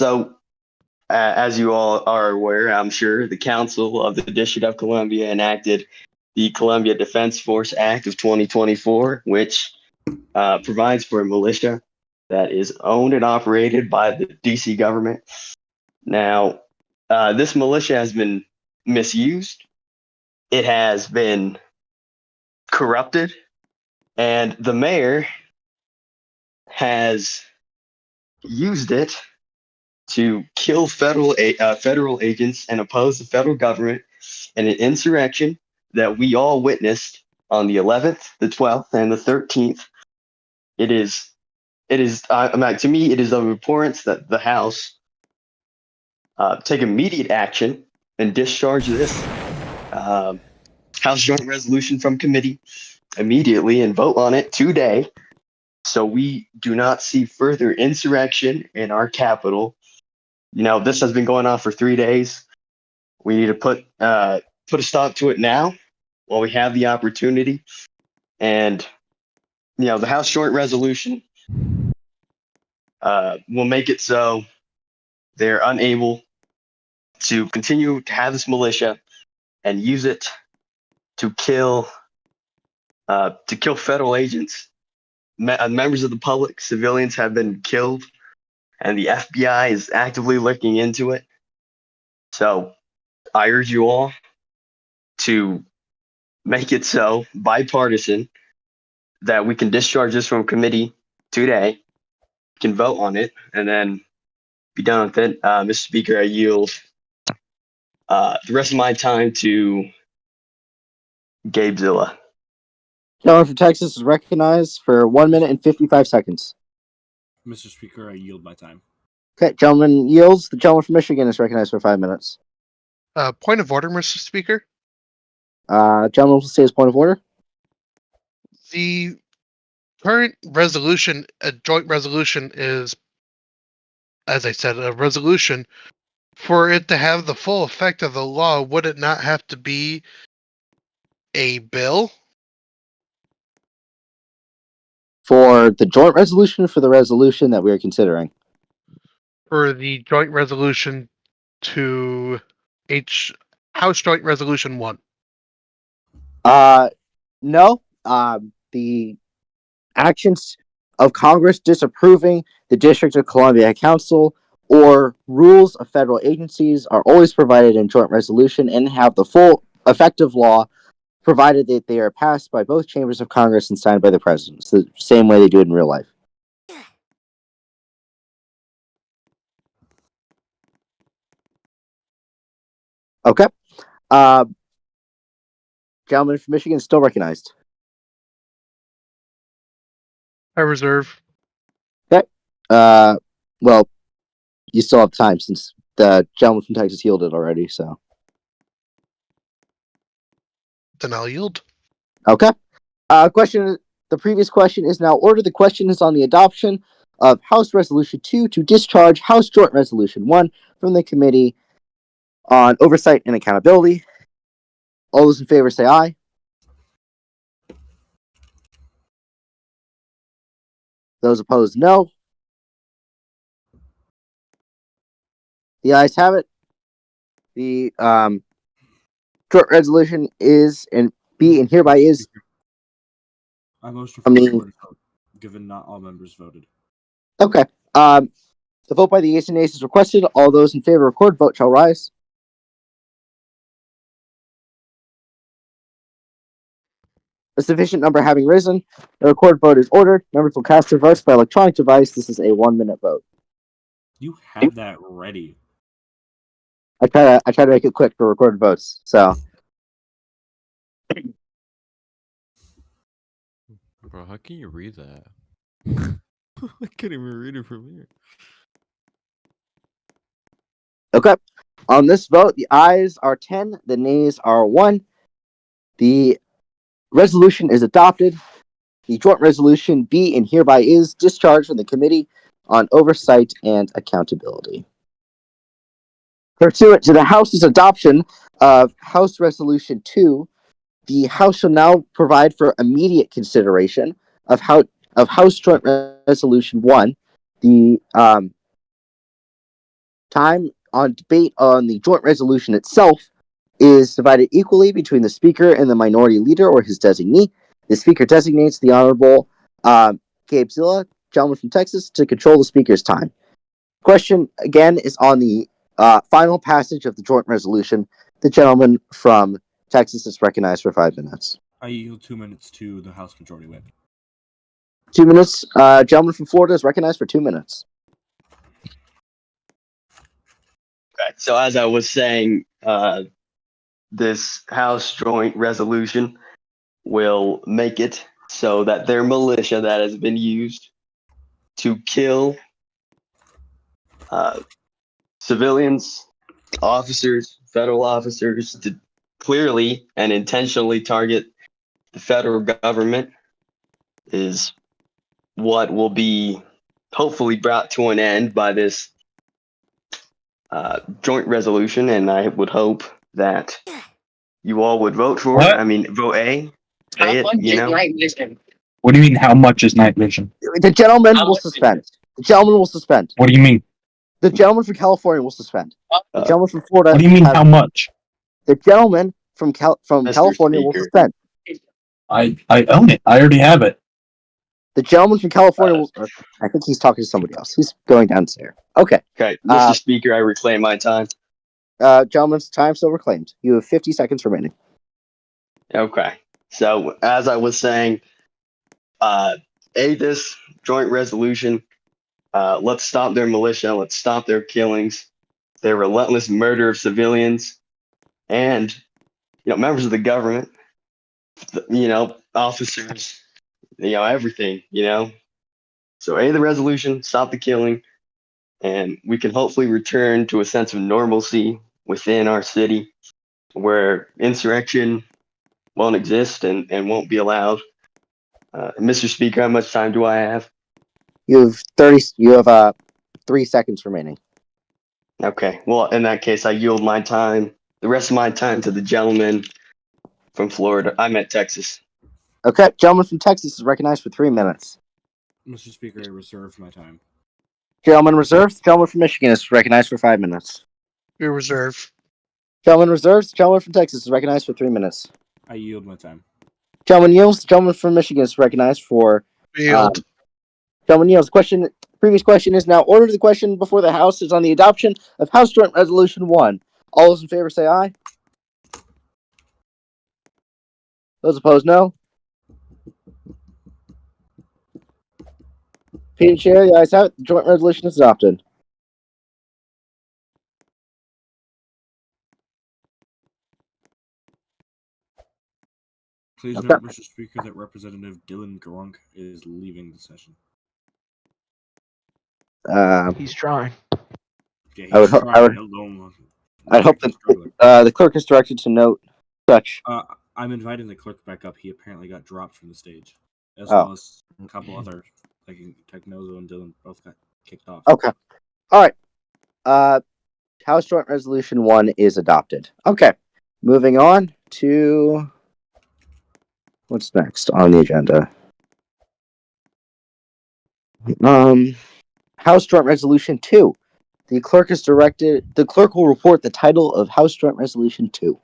you all are aware, I'm sure the Council of the District of Columbia enacted the Columbia Defense Force Act of 2024, which provides for a militia that is owned and operated by the DC government. Now, this militia has been misused. It has been corrupted, and the mayor has used it to kill federal agents and oppose the federal government in an insurrection that we all witnessed on the 11th, the 12th, and the 13th. It is to me, it is of importance that the House take immediate action and discharge this House Joint Resolution from committee immediately and vote on it today, so we do not see further insurrection in our capital. You know, this has been going on for 3 days. We need to put a stop to it now while we have the opportunity. And the House Joint Resolution will make it so they're unable to continue to have this militia and use it to kill federal agents. Members of the public, civilians have been killed, and the FBI is actively looking into it. So I urge you all to make it so bipartisan that we can discharge this from committee today, can vote on it, and then be done with it. Mr. Speaker, I yield the rest of my time to Gabe Zilla. Gentleman from Texas is recognized for 1 minute and 55 seconds. Mr. Speaker, I yield my time. Okay, gentleman yields. The gentleman from Michigan is recognized for 5 minutes. Point of order, Mr. Speaker. Gentleman will say his point of order. The current resolution, a joint resolution, is, as I said, a resolution. For it to have the full effect of the law, would it not have to be a bill? For the joint resolution, for the resolution that we are considering. For the joint resolution to House Joint Resolution 1. No. The actions of Congress disapproving the District of Columbia Council or rules of federal agencies are always provided in joint resolution and have the full effective law, provided that they are passed by both chambers of Congress and signed by the president. It's the same way they do it in real life. Okay. Gentleman from Michigan is still recognized. I reserve. Okay. Well, you still have time since the gentleman from Texas yielded already, so. Then I'll yield. Okay. Question. The previous question is now ordered. The question is on the adoption of House Resolution 2 to discharge House Joint Resolution 1 from the Committee on Oversight and Accountability. All those in favor say aye. Those opposed, no. The ayes have it. The joint resolution is and hereby is. I motion for the recorded vote, given not all members voted. Okay. The vote by the yeas and nays is requested. All those in favor of record vote shall rise. A sufficient number having risen, the record vote is ordered. Members will cast their votes by electronic device. This is a 1 minute vote. You had that ready. I try to make it quick for recorded votes. So. Bro, how can you read that? I can't even read it from here. Okay. On this vote, the ayes are 10, the nays are 1. The resolution is adopted. The joint resolution be and hereby is discharged from the Committee on Oversight and Accountability. Pursuant to the House's adoption of House Resolution 2, the House shall now provide for immediate consideration of House Joint Resolution 1. The time on debate on the joint resolution itself is divided equally between the Speaker and the Minority Leader or his designee. The Speaker designates the Honorable Gabe Zilla, gentleman from Texas, to control the Speaker's time. Question, again, is on the final passage of the joint resolution. The gentleman from Texas is recognized for 5 minutes. I yield 2 minutes to the House Majority Whip. 2 minutes. Gentleman from Florida is recognized for 2 minutes. Okay, so as I was saying, this House Joint Resolution will make it so that their militia that has been used to kill civilians, officers, federal officers, to clearly and intentionally target the federal government is what will be hopefully brought to an end by this joint resolution, and I would hope that you all would vote for it. I mean, vote A. Say it, you know. What do you mean, how much is night vision? The gentleman will suspend. The gentleman will suspend. What do you mean? The gentleman from California will suspend. The Uh, gentleman from Florida. What do you mean, how much? The gentleman from Mr. California will Speaker. suspend. I own it. I already have it. The gentleman from California will. I think he's talking to somebody else. He's going downstairs. Okay. Okay, Mr. Speaker, I reclaim my time. Gentleman's time still reclaimed. You have 50 seconds remaining. Okay. So as I was saying, aid this joint resolution. Let's stop their militia. Let's stop their killings, their relentless murder of civilians, and members of the government. Officers. Everything. So aid the resolution. Stop the killing, and we can hopefully return to a sense of normalcy within our city, where insurrection won't exist and won't be allowed. Mr. Speaker, how much time do I have? You have 30. You have 3 seconds remaining. Okay. Well, in that case, I yield my time, the rest of my time, to the gentleman from Florida. I meant Texas. Okay, gentleman from Texas is recognized for 3 minutes. Mr. Speaker, I reserve my time. Gentleman reserved. Gentleman from Michigan is recognized for 5 minutes. We reserve. Gentleman reserves. Gentleman from Texas is recognized for 3 minutes. I yield my time. Gentleman yields. Gentleman from Michigan is recognized for. Yield. Gentleman yields. Previous question is now ordered. The question before the House is on the adoption of House Joint Resolution 1. All those in favor say aye. Those opposed, no. Peter Chair, the ayes have it. The joint resolution is adopted. Please Okay. note, Mr. Speaker, that Representative Dylan Grunk is leaving the session. He's trying. Yeah, he's I would ho- I would- alone. I hope that the clerk is directed to note such. I'm inviting the clerk back up. He apparently got dropped from the stage, as Oh. well as a couple other, like Technozo and Dylan, both got kicked off. Okay. All right. House Joint Resolution 1 is adopted. Okay. Moving on to what's next on the agenda. House Joint Resolution 2. The clerk will report the title of House Joint Resolution 2.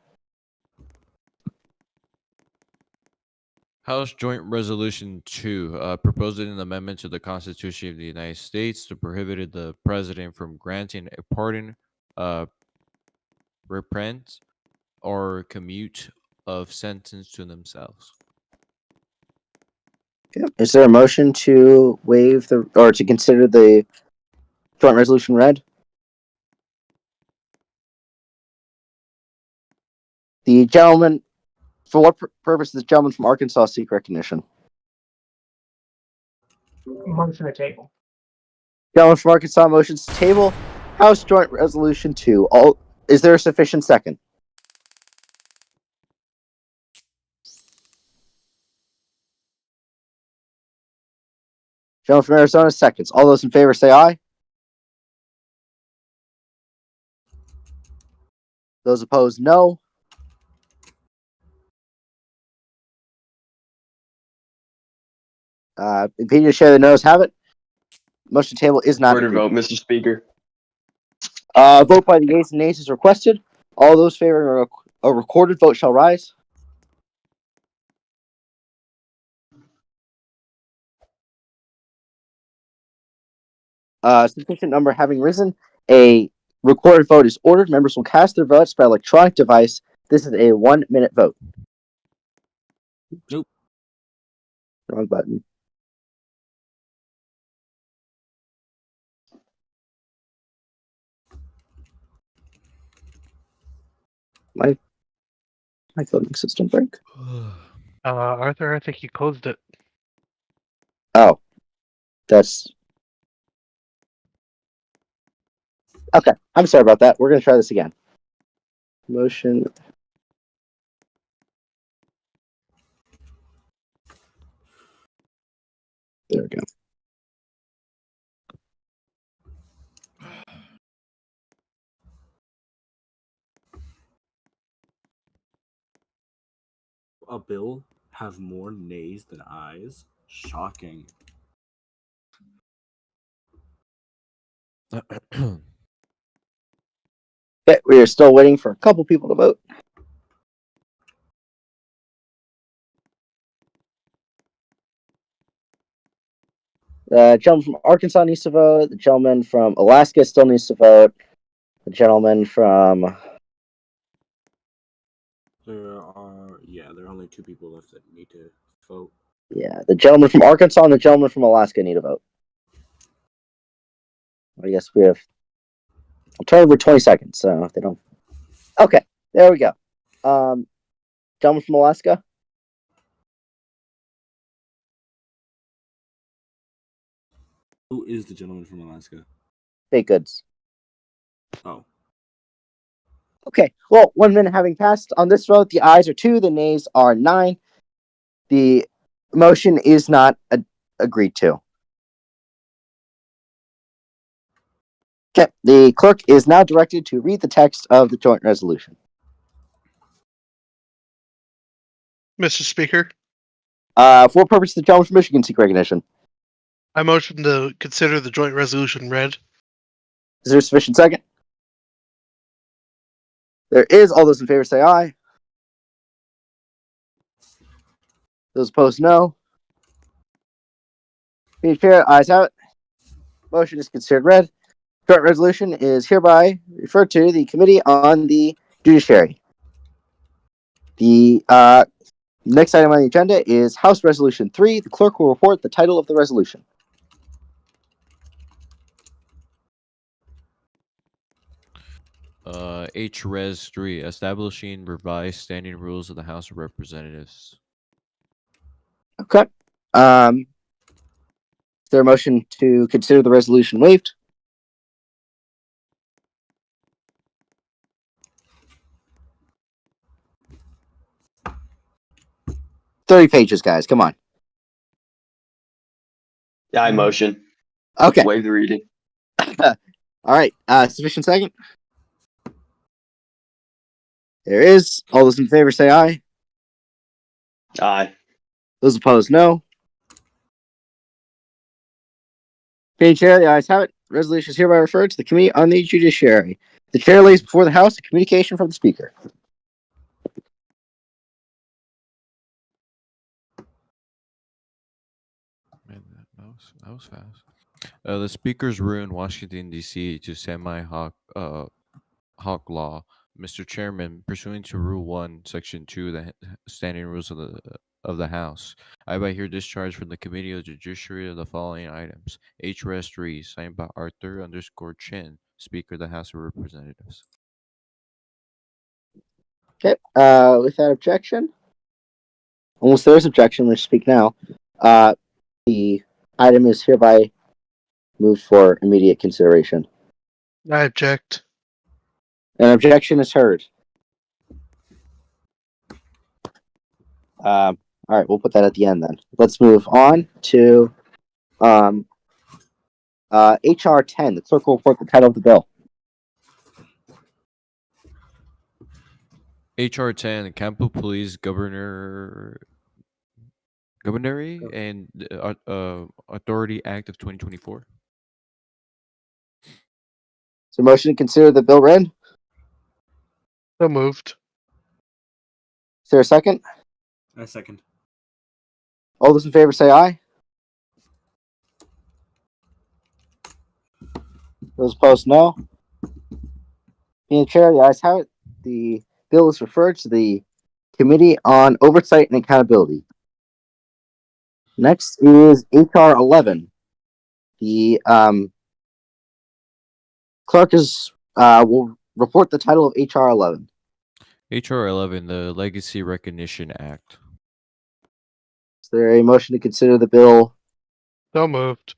House Joint Resolution 2 proposing an amendment to the Constitution of the United States to prohibit the president from granting a pardon, repent, or commute of sentence to themselves. Yep. Is there a motion to waive or to consider the joint resolution read? The gentleman, for what purpose does the gentleman from Arkansas seek recognition? Motion to table. Gentleman from Arkansas motions to table House Joint Resolution 2. Is there a sufficient second? Gentleman from Arizona seconds. All those in favor say aye. Those opposed, no. Impeded share the noes have it. Motion to table is not Order agreed. vote, Mr. Speaker. Vote by the yeas and nays is requested. All those favoring a recorded vote shall rise. Sufficient number having risen, a recorded vote is ordered. Members will cast their votes by electronic device. This is a 1-minute vote. Nope. Wrong button. My voting system break. Arthur, I think you closed it. Oh, that's okay. I'm sorry about that. We're gonna try this again. Motion. There we go. A bill have more nays than ayes? Shocking. Okay, we are still waiting for a couple people to vote. The gentleman from Arkansas needs to vote. The gentleman from Alaska still needs to vote. The gentleman from There are only 2 people left that need to vote. the gentleman from Arkansas and the gentleman from Alaska need to vote. I guess we have. I'll turn over 20 seconds, so if they don't. Okay, there we go. Gentleman from Alaska. Who is the gentleman from Alaska? Baked goods. Oh. Okay, well, 1 minute having passed on this vote, the ayes are 2, the nays are 9. The motion is not agreed to. Okay, the clerk is now directed to read the text of the joint resolution. Mr. Speaker, For purpose of the gentleman from Michigan seek recognition. I motion to consider the joint resolution read. Is there a sufficient second? There is. All those in favor say aye. Those opposed, no. Being chair, ayes have it. Motion is considered read. Joint resolution is hereby referred to the Committee on the Judiciary. The next item on the agenda is House Resolution 3. The clerk will report the title of the resolution. H-Res 3, establishing revised standing rules of the House of Representatives. Okay. Is there a motion to consider the resolution waived? "30 pages, guys. Come on." Yeah, I motion. Okay. Waive the reading. All right. Sufficient second? There is. All those in favor say aye. Aye. Those opposed, no. Being chair, the ayes have it. Resolution is hereby referred to the Committee on the Judiciary. The chair lays before the House a communication from the Speaker. Man, that was fast. The Speaker's Room, Washington, D.C. to semi-hawk hawk law. Mr. Chairman, pursuant to Rule 1, Section 2 of the Standing Rules of the House, I hereby hear discharge from the Committee of the Judiciary of the following items. H-Res 3, signed by Arthur_Chin, Speaker of the House of Representatives. Okay. Without objection, unless there is objection, let's speak now. The item is hereby moved for immediate consideration. I object. An objection is heard. All right, we'll put that at the end then. Let's move on to HR 10. The clerk will report the title of the bill. HR 10, Campo Police Governor and Authority Act of 2024. So, motion to consider the bill read. So moved. Is there a second? I second. All those in favor say aye. Those opposed, no. Being chair, the ayes have it. The bill is referred to the Committee on Oversight and Accountability. Next is HR 11. The clerk will report the title of HR 11. HR 11, the Legacy Recognition Act. Is there a motion to consider the bill? So moved.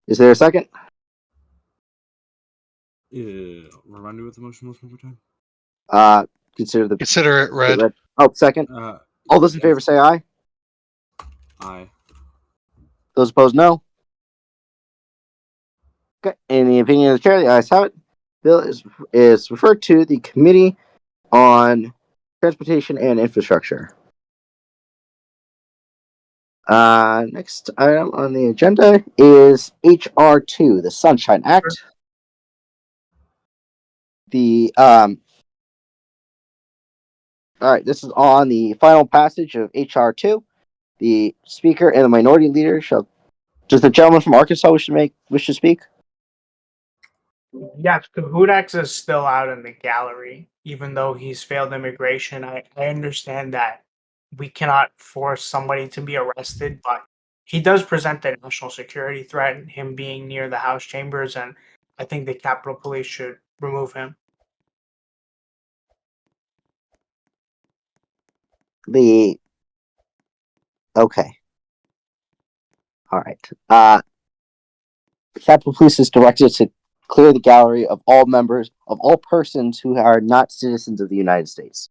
Is there a second? Remind me what the motion was one more time. Consider it read. Oh, second. All those in favor say aye. Aye. Those opposed, no. Okay. In the opinion of the chair, the ayes have it. Bill is referred to the Committee on Transportation and Infrastructure. Next item on the agenda is HR 2, the Sunshine Act. The All right, this is on the final passage of HR 2. The speaker and the minority leader shall. Does the gentleman from Arkansas wish to speak? Yes, Kahudax is still out in the gallery, even though he's failed immigration. I understand that we cannot force somebody to be arrested, but he does present a national security threat, him being near the House chambers, and I think the Capitol Police should remove him. Okay. All right. The Capitol Police is directed to clear the gallery of all members of all persons who are not citizens of the United States.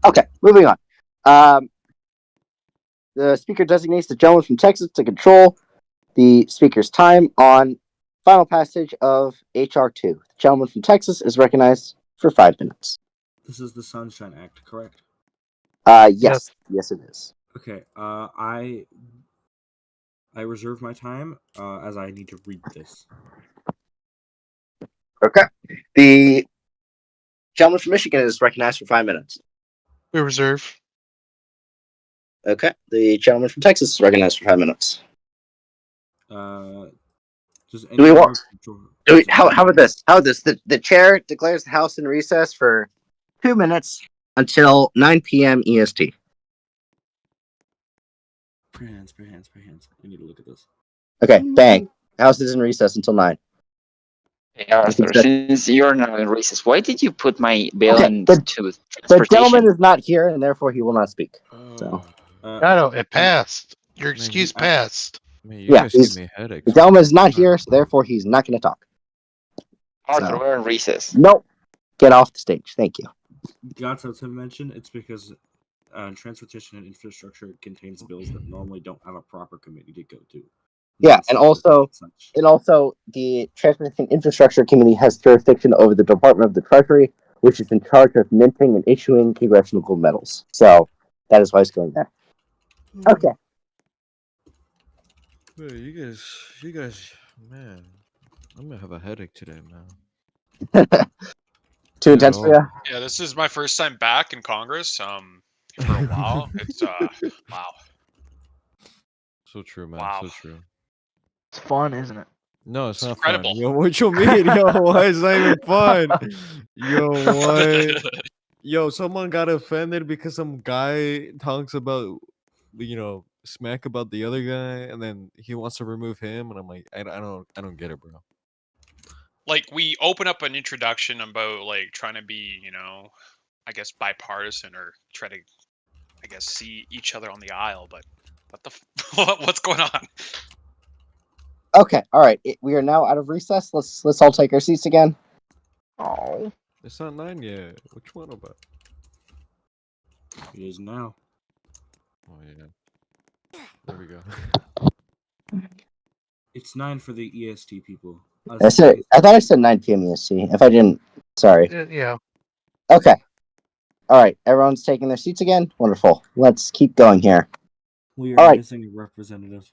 Okay, moving on. The speaker designates the gentleman from Texas to control the speaker's time on final passage of HR 2. The gentleman from Texas is recognized for 5 minutes. This is the Sunshine Act, correct? Yes, it is. Okay. I reserve my time as I need to read this. Okay. The gentleman from Michigan is recognized for 5 minutes. We reserve. Okay. The gentleman from Texas is recognized for 5 minutes. Does Do we anyone want? have- How about this? How about this? The chair declares the House in recess for 2 minutes until 9 p.m. EST. Pray hands. I need to look at this. Okay, bang. House is in recess until 9. Hey, Arthur, since you're now in recess, why did you put my bill Okay, into the transportation? gentleman is not here, and therefore he will not speak. So, It passed. Your excuse passed. Man, you guys give me headaches. the gentleman is not here, so therefore he's not going to talk. Arthur, we're in recess. Nope. Get off the stage. Thank you. Gato to mention, it's because transportation and infrastructure contains bills that normally don't have a proper committee to go to. Yeah, and also the Transportation Infrastructure Committee has jurisdiction over the Department of the Treasury, which is in charge of minting and issuing congressional gold medals. So that is why it's going there. Okay. Man, you guys, man, I'm gonna have a headache today, man. Too intense for you? Yeah, this is my first time back in Congress. For a while, it's wow. So true, man. Wow. So true. It's fun, isn't it? No, it's not incredible. fun. Yo, what you mean? Yo, why is that even fun? Yo, what? Yo, someone got offended because some guy talks about, smack about the other guy, and then he wants to remove him, and I'm like, I don't get it, bro. Like, we open up an introduction about like trying to be, I guess bipartisan, or try to, I guess, see each other on the aisle. But what's going on? Okay, all right. We are now out of recess. Let's all take our seats again. Oh. It's not 9 yet. Which one about? It is now. Oh yeah. There we go. It's 9 for the EST people. I thought I said 9 p.m. EST. If I didn't, sorry. Yeah. Okay. All right. Everyone's taking their seats again. Wonderful. Let's keep going here. We are All right. missing a representative.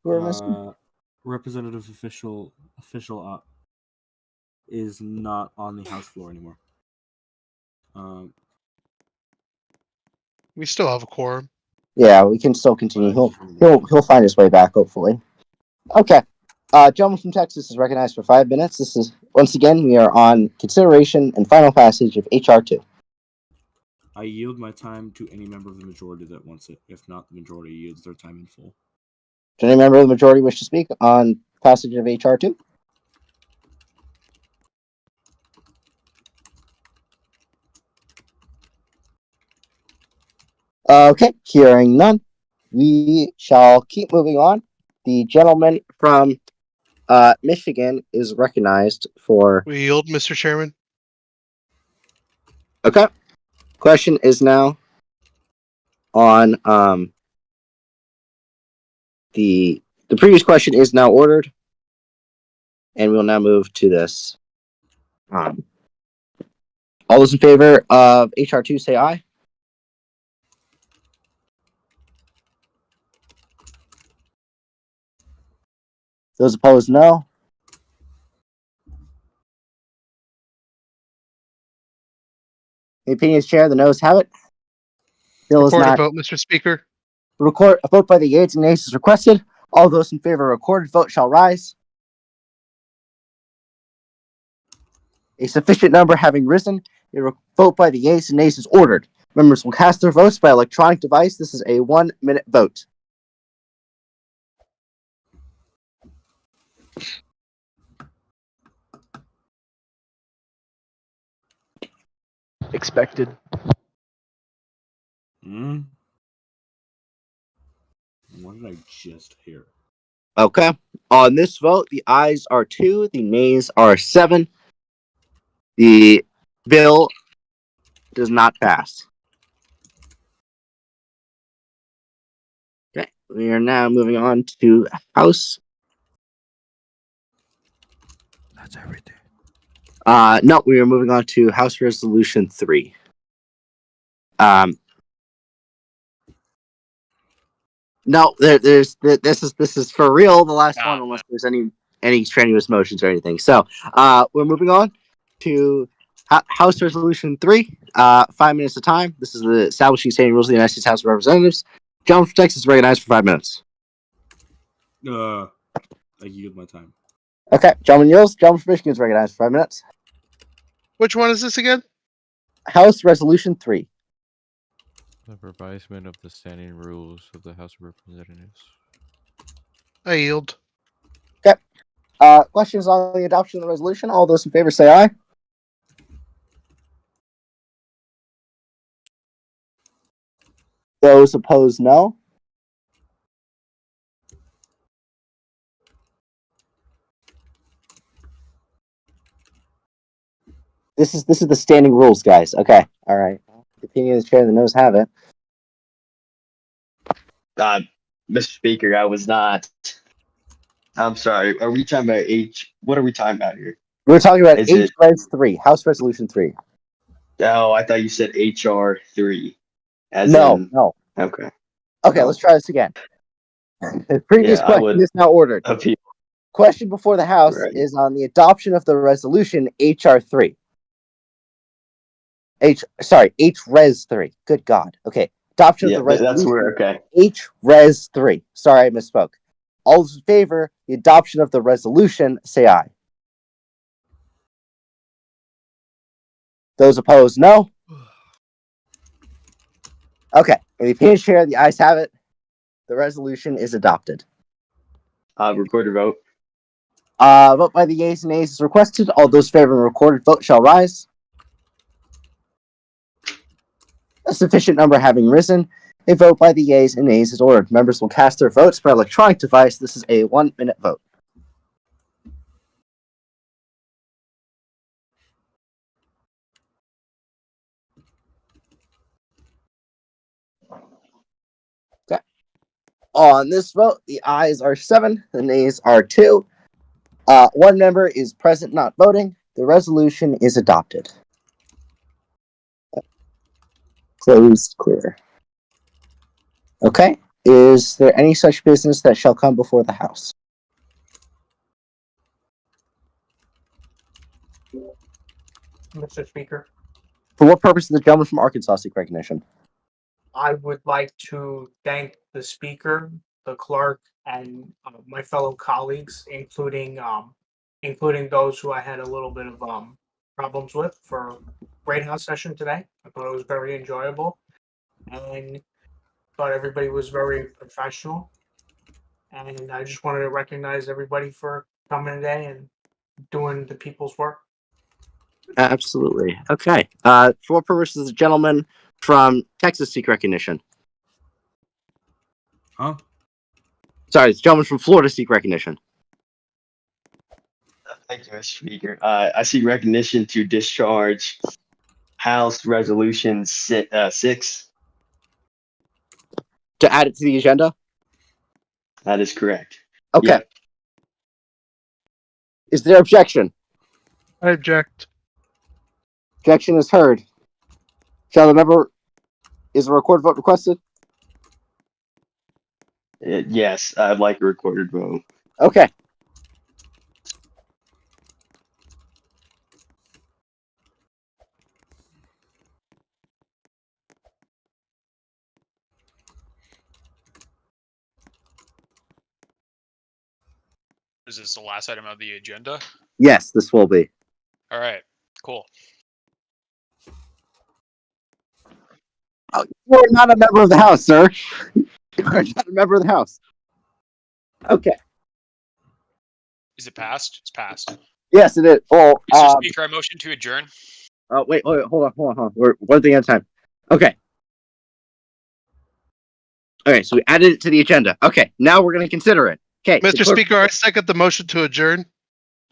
Who are we missing? Representative official is not on the House floor anymore. We still have a quorum. Yeah, we can still continue. He'll find his way back, hopefully. Okay. Gentleman from Texas is recognized for 5 minutes. This is once again we are on consideration and final passage of HR 2. I yield my time to any member of the majority that wants it. If not, the majority yields their time in full. Does any member of the majority wish to speak on passage of HR 2? Okay, hearing none, we shall keep moving on. The gentleman from Michigan is recognized for. We yield, Mr. Chairman. Okay. Question is now on the previous question is now ordered, and we'll now move to this. All those in favor of HR 2 say aye. Those opposed, no. The opinions chair, the noes have it. Bill is Recorded not. vote, Mr. Speaker. A vote by the yeas and nays is requested. All those in favor of a recorded vote shall rise. A sufficient number having risen, a vote by the yeas and nays is ordered. Members will cast their votes by electronic device. This is a 1-minute vote. Expected. Hmm? What did I just hear? Okay. On this vote, the ayes are 2, the nays are 7. The bill does not pass. Okay. We are now moving on to House. That's everything. No, we are moving on to House Resolution 3. No, this is for real. The last one, unless there's any strenuous motions or anything. So, we're moving on to House Resolution 3. 5 minutes of time. This is the establishing standing rules of the United States House of Representatives. Gentleman from Texas is recognized for 5 minutes. I yield my time. Okay, gentleman yields. Gentleman from Michigan is recognized for 5 minutes. Which one is this again? House Resolution 3. The revisement of the standing rules of the House of Representatives. I yield. Okay. Questions on the adoption of the resolution? All those in favor say aye. Those opposed, no. This is the standing rules, guys. Okay. All right. The opinion of the chair, the noes have it. Mr. Speaker, I was not. I'm sorry. Are we talking about H? What are we talking about here? We're talking about Is it? Res 3, House Resolution 3. Oh, I thought you said HR 3. As No, in. no. Okay. Okay, Oh. let's try this again. The previous Yeah, I question would is now ordered. appeal. Question before the House Right. is on the adoption of the resolution HR 3. Res 3. Good God. Okay. Adoption of Yeah, the resolution. that's where. Okay. Res 3. Sorry, I misspoke. All those in favor, the adoption of the resolution, say aye. Those opposed, no. Okay. In the opinion chair, the ayes have it. The resolution is adopted. Recorded vote. Vote by the yeas and nays is requested. All those favoring a recorded vote shall rise. A sufficient number having risen, a vote by the yeas and nays is ordered. Members will cast their votes by electronic device. This is a 1-minute vote. Okay. On this vote, the ayes are 7, the nays are 2. 1 member is present, not voting. The resolution is adopted. Closed, clear. Okay. Is there any such business that shall come before the House? Mr. Speaker, For what purpose does the gentleman from Arkansas seek recognition? I would like to thank the speaker, the clerk, and my fellow colleagues, including those who I had a little bit of problems with for great house session today. I thought it was very enjoyable, and thought everybody was very professional. And I just wanted to recognize everybody for coming today and doing the people's work. Absolutely. Okay. For what purpose does the gentleman from Texas seek recognition? Huh? Sorry, the gentleman from Florida seek recognition. Thank you, Mr. Speaker. I seek recognition to discharge House Resolution 6. To add it to the agenda? That is correct. Okay. Yep. Is there objection? I object. Objection is heard. Shall the member... Is a recorded vote requested? Yes, I'd like a recorded vote. Okay. Is this the last item of the agenda? Yes, this will be. All right, cool. Oh, you are not a member of the House, sir. You are not a member of the House. Okay. Is it passed? It's passed. Yes, it is. Well, Mr. Speaker, I motion to adjourn. wait, hold on. We're one thing at a time. Okay. Okay, so we added it to the agenda. Okay, now we're going to consider it. Okay, Mr. Speaker, I second the motion to adjourn.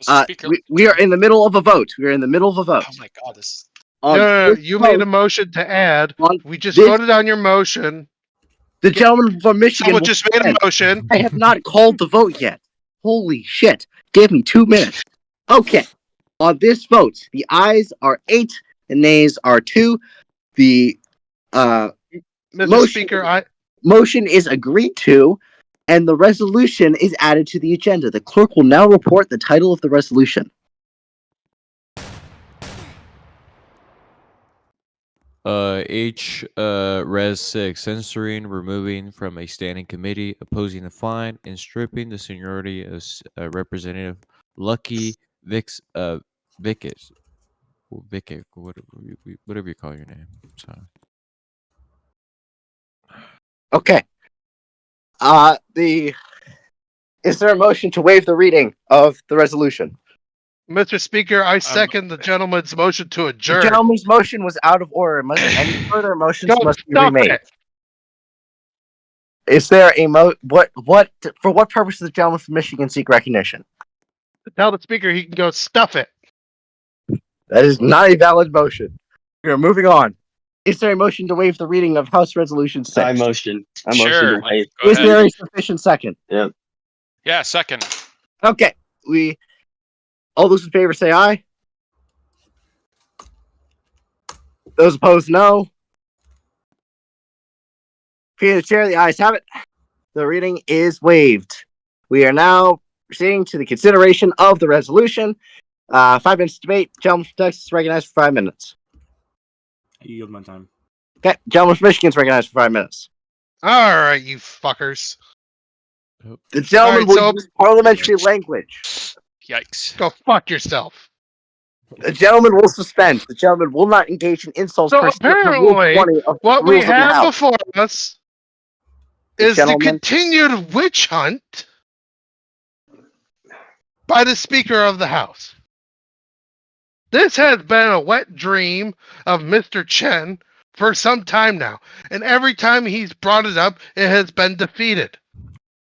Mr. Speaker, we are in the middle of a vote. We are in the middle of a vote. oh my God, this. No, you made a motion to add. We just voted on your motion. The gentleman from Michigan Someone just made a motion. I have not called the vote yet. Holy shit. Give me 2 minutes. Okay. On this vote, the ayes are 8, the nays are 2. The Mr. Speaker, motion is agreed to, and the resolution is added to the agenda. The clerk will now report the title of the resolution. Res 6, censoring, removing from a standing committee, opposing the fine, and stripping the seniority of Representative Lucky Vickers, Vickers, whatever you call your name. So. Okay. Is there a motion to waive the reading of the resolution? Mr. Speaker, I second the gentleman's motion to adjourn. The gentleman's motion was out of order. Any further motions Go must be stop remade. it. Is there a for what purpose does the gentleman from Michigan seek recognition? Tell the speaker he can go stuff it. That is not a valid motion. We are moving on. Is there a motion to waive the reading of House Resolution 6? I motion to Sure. waive. Go Is ahead. there a sufficient second? Yep. Yeah, second. Okay. All those in favor say aye. Those opposed, no. Via the chair, the ayes have it. The reading is waived. We are now proceeding to the consideration of the resolution. 5 minutes debate. Gentleman from Texas is recognized for 5 minutes. I yield my time. Okay. Gentleman from Michigan is recognized for 5 minutes. All right, you fuckers. The gentleman All right, will use parliamentary language. Yikes. Go fuck yourself. The gentleman will suspend. The gentleman will not engage in insults. So pursuant to Rule apparently, 20 of what the we rules of the have House. before us The is the gentleman- continued witch hunt by the Speaker of the House. This has been a wet dream of Mr. Chen for some time now, and every time he's brought it up, it has been defeated.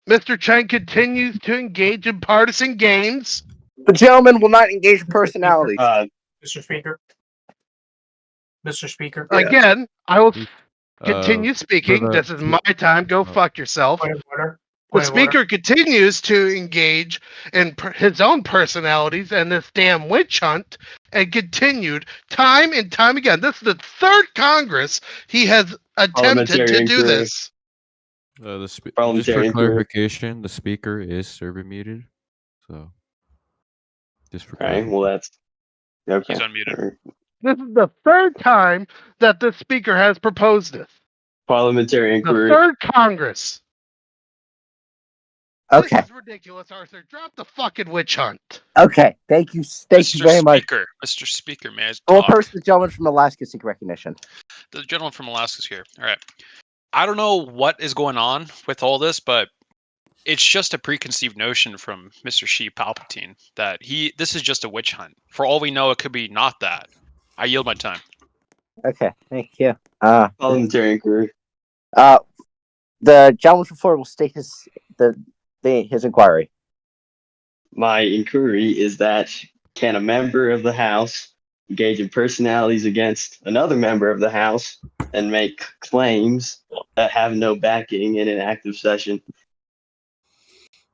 Mr. Chen continues to engage in partisan games. The gentleman will not engage in personalities. Mr. Speaker. Mr. Speaker. Again, I will Uh, continue speaking. for the- This is my time. Go fuck yourself. Point of order. The Point of order. speaker continues to engage in his own personalities and this damn witch hunt, and continued time and time again. This is the third Congress he has attempted to do this. Just Parliamentary for inquiry. clarification, the speaker is server muted. So, just for Okay, well that's okay. He's unmuted. This is the third time that the speaker has proposed this. Parliamentary The inquiry. third Congress. Okay. This is ridiculous, Arthur. Drop the fucking witch hunt. Okay. Thank you Mr. very much. Speaker, Mr. Speaker, may I Well, talk? first, the gentleman from Alaska seek recognition. The gentleman from Alaska's here. All right. I don't know what is going on with all this, but it's just a preconceived notion from Mr. Xi Palpatine that this is just a witch hunt. For all we know, it could be not that. I yield my time. Okay. Thank you. Parliamentary inquiry. The gentleman from Florida will state his inquiry. My inquiry is that can a member of the House engage in personalities against another member of the House and make claims that have no backing in an active session?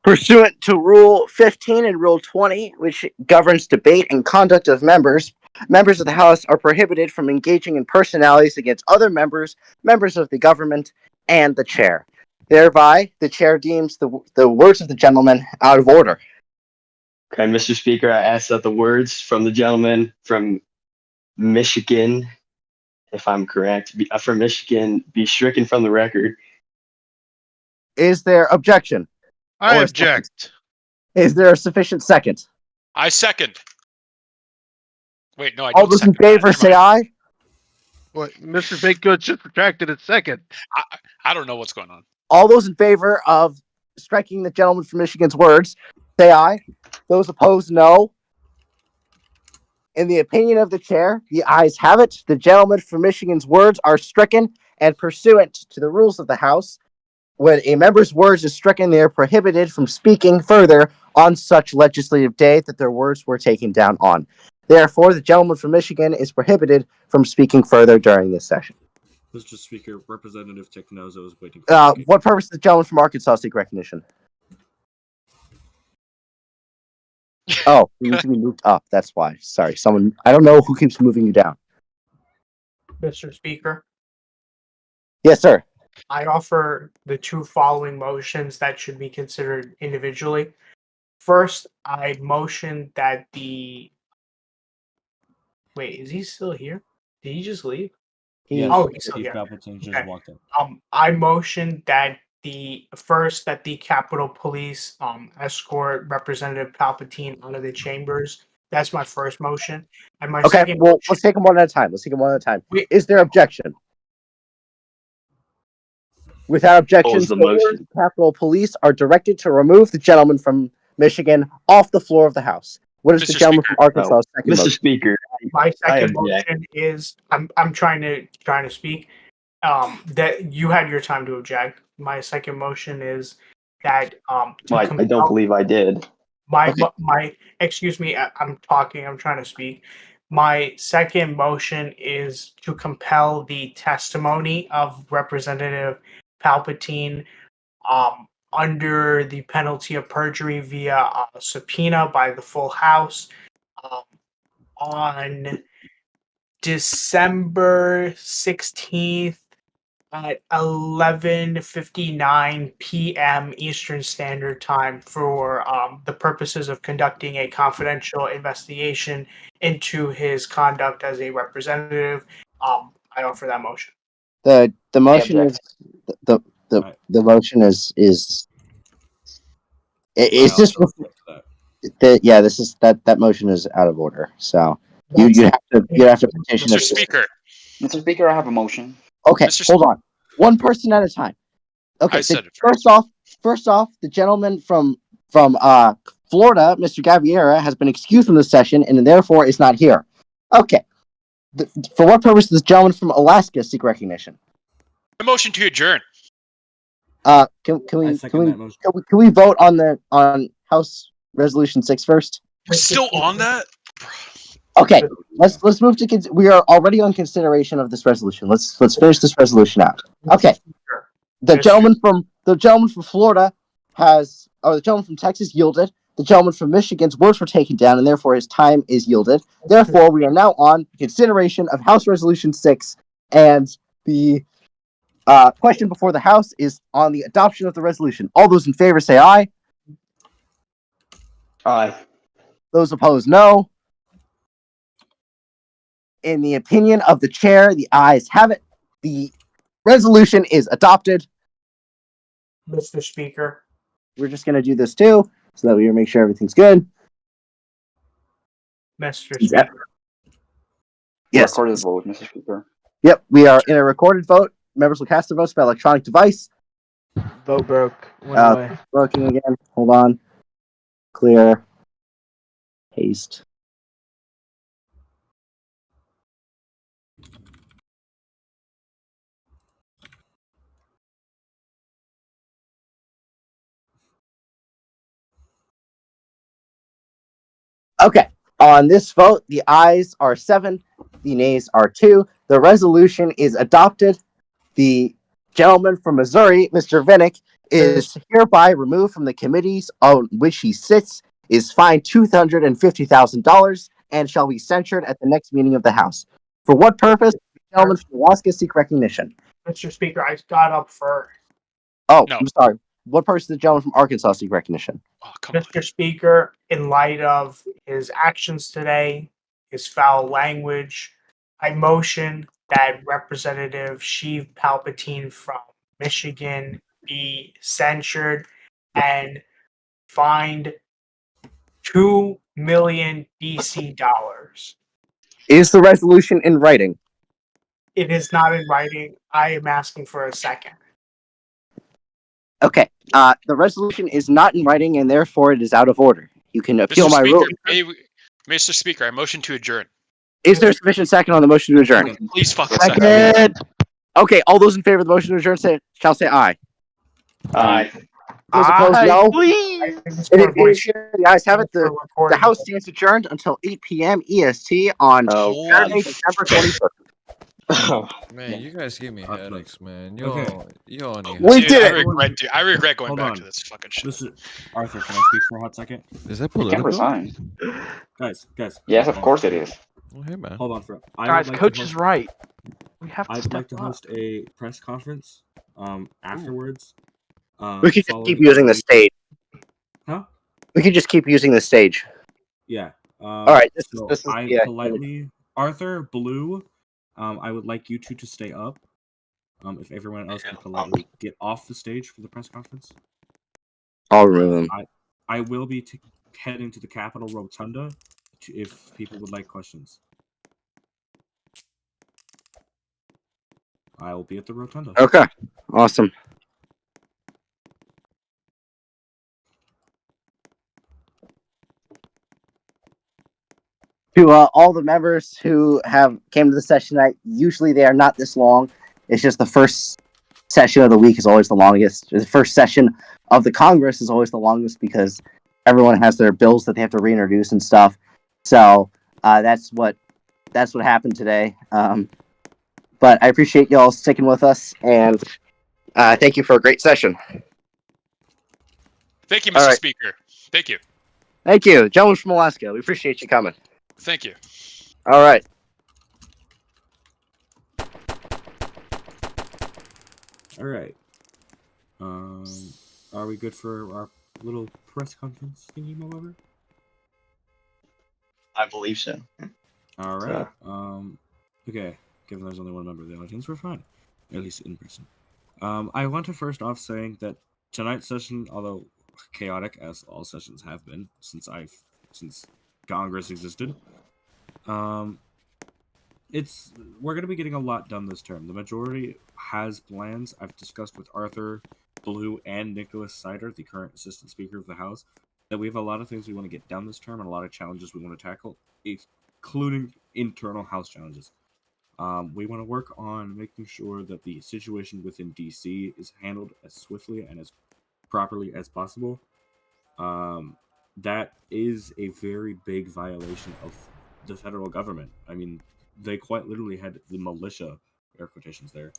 Pursuant to Rule 15 and Rule 20, which governs debate and conduct of members, members of the House are prohibited from engaging in personalities against other members, members of the government, and the chair. Thereby, the chair deems the words of the gentleman out of order. Okay, Mr. Speaker, I ask that the words from the gentleman from Michigan, if I'm correct, from Michigan, be stricken from the record. Is there objection? I Or object. Is there a sufficient second? I second. Wait, no, I All don't those in second that. favor Never say mind. aye. What? Mr. Baked Goods just retracted his second. I don't know what's going on. All those in favor of striking the gentleman from Michigan's words say aye. Those opposed, no. In the opinion of the chair, the ayes have it. The gentleman from Michigan's words are stricken, and pursuant to the rules of the House, when a member's words is stricken, they are prohibited from speaking further on such legislative day that their words were taken down on. Therefore, the gentleman from Michigan is prohibited from speaking further during this session. Mr. Speaker, Representative Technozo is waiting for What purpose does the gentleman from Arkansas seek recognition? Oh, you need to be moved up. That's why. Sorry, someone. I don't know who keeps moving you down. Mr. Speaker, Yes, sir. I offer the two following motions that should be considered individually. First, I motion that the. Wait, is he still here? Did he just leave? Yes, Oh, he's still Steve here. Palpatine just Okay. walked in. I motion that the Capitol Police escort Representative Palpatine out of the chambers. That's my first motion. And my Okay, second well, motion, let's take them one at a time. Wait. Is there objection? Without objection, the motion. Capitol Police are directed to remove the gentleman from Michigan off the floor of the House. What is the Mr. gentleman Speaker. from Arkansas' second Mr. motion? Speaker, my I second object. motion is I'm trying to speak. That you had your time to object. My second motion is that I don't believe I did. my excuse me, I'm talking, I'm trying to speak. My second motion is to compel the testimony of Representative Palpatine under the penalty of perjury via subpoena by the full House on December 16th at 11:59 p.m. Eastern Standard Time for the purposes of conducting a confidential investigation into his conduct as a representative. I offer that motion. The motion is object. the motion is it's just that motion is out of order. So you have to petition. Mr. Speaker. Mr. Speaker, I have a motion. Okay, hold on. One person at a time. Okay, I said it first off, the gentleman from Florida, Mr. Gaviera, has been excused from this session and therefore is not here. Okay. For what purpose does the gentleman from Alaska seek recognition? A motion to adjourn. Can we vote on House Resolution 6 first? We're still on that? Okay, let's move to we are already on consideration of this resolution. Let's finish this resolution out. Okay. The gentleman from Florida the gentleman from Texas yielded. The gentleman from Michigan's words were taken down, and therefore his time is yielded. Therefore, we are now on consideration of House Resolution 6, and the question before the House is on the adoption of the resolution. All those in favor say aye. Aye. Those opposed, no. In the opinion of the chair, the ayes have it. The resolution is adopted. Mr. Speaker. We're just going to do this too, so that we make sure everything's good. Mr. Speaker. Yes. Recorded vote, Mr. Speaker. Yep, we are in a recorded vote. Members will cast their votes by electronic device. Vote broke. Went away. Working again. Hold on. Clear. Paste. Okay. On this vote, the ayes are 7, the nays are 2. The resolution is adopted. The gentleman from Missouri, Mr. Vinnick, is hereby removed from the committees on which he sits, is fined $250,000, and shall be censured at the next meeting of the House. For what purpose does the gentleman from Alaska seek recognition? Mr. Speaker, I got up first. Oh, no. I'm sorry. What purpose does the gentleman from Arkansas seek recognition? Mr. Speaker, in light of his actions today, his foul language, I motion that Representative Sheev Palpatine from Michigan be censured and fined 2 million DC dollars. Is the resolution in writing? It is not in writing. I am asking for a second. Okay. The resolution is not in writing, and therefore it is out of order. You can appeal Mr. my rule. Speaker, Mr. Speaker, I motion to adjourn. Is there sufficient second on the motion to adjourn? Please fucking Second. Okay, all those in favor of the motion to adjourn shall say aye. Aye. Those opposed, Aye, no. please. It is the ayes have it. The House stands adjourned until 8 p.m. EST on Saturday, December 21st. Man, you guys give me headaches, man. Okay. Y'all need We Dude, did I it. regret, dude. I regret going Hold back on. to this fucking shit. This is Arthur. Can I speak for a hot second? Is that You can political? resign. Guys. Yes, hold of on. course it is. Well, hey, man. Hold on for. Guys, Coach is right. We have to I'd step like to up. host a press conference. Afterwards. We could just following keep using the meeting. stage. Huh? We could just keep using the stage. Yeah. All right. This is I politely, Arthur, Blue. I would like you two to stay up. If everyone else could politely get off the stage for the press conference. I'll remove them. I will be heading to the Capitol Rotunda if people would like questions. I will be at the Rotunda. Okay. Awesome. To all the members who came to the session tonight, usually they are not this long. It's just the first session of the week is always the longest. The first session of the Congress is always the longest because everyone has their bills that they have to reintroduce and stuff. So that's what happened today. But I appreciate y'all sticking with us, and thank you for a great session. Thank you, All Mr. right. Speaker. Thank you. Thank you, gentlemen from Alaska. We appreciate you coming. Thank you. All right. All right. Are we good for our little press conference thingy, however? I believe so. All right. Okay. Given there's only one member of the audience, we're fine, at least in person. I want to first off saying that tonight's session, although chaotic as all sessions have been since Congress existed, we're going to be getting a lot done this term. The majority has plans. I've discussed with Arthur, Blue, and Nicholas Sider, the current Assistant Speaker of the House, that we have a lot of things we want to get done this term and a lot of challenges we want to tackle, including internal House challenges. We want to work on making sure that the situation within DC is handled as swiftly and as properly as possible. That is a very big violation of the federal government. I mean, they quite literally had the militia, air quotations there,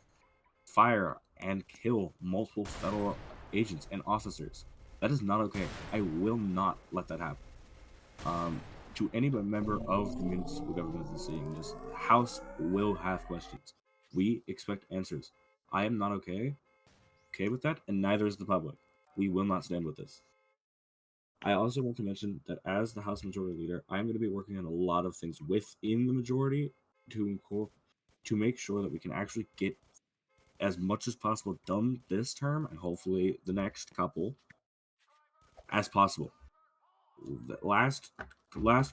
fire and kill multiple federal agents and officers. That is not okay. I will not let that happen. To any member of the municipal government that's seeing this, the House will have questions. We expect answers. I am not okay with that, and neither is the public. We will not stand with this. I also want to mention that as the House Majority Leader, I'm going to be working on a lot of things within the majority to make sure that we can actually get as much as possible done this term and hopefully the next couple as possible. The last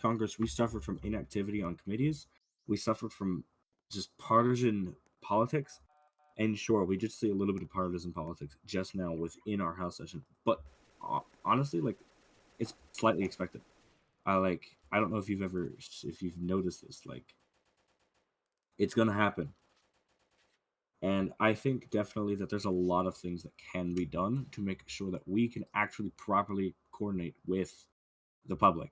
Congress, we suffered from inactivity on committees. We suffered from just partisan politics. And sure, we did see a little bit of partisan politics just now within our House session. But honestly, it's slightly expected. I don't know if you've noticed this. It's gonna happen. And I think definitely that there's a lot of things that can be done to make sure that we can actually properly coordinate with the public.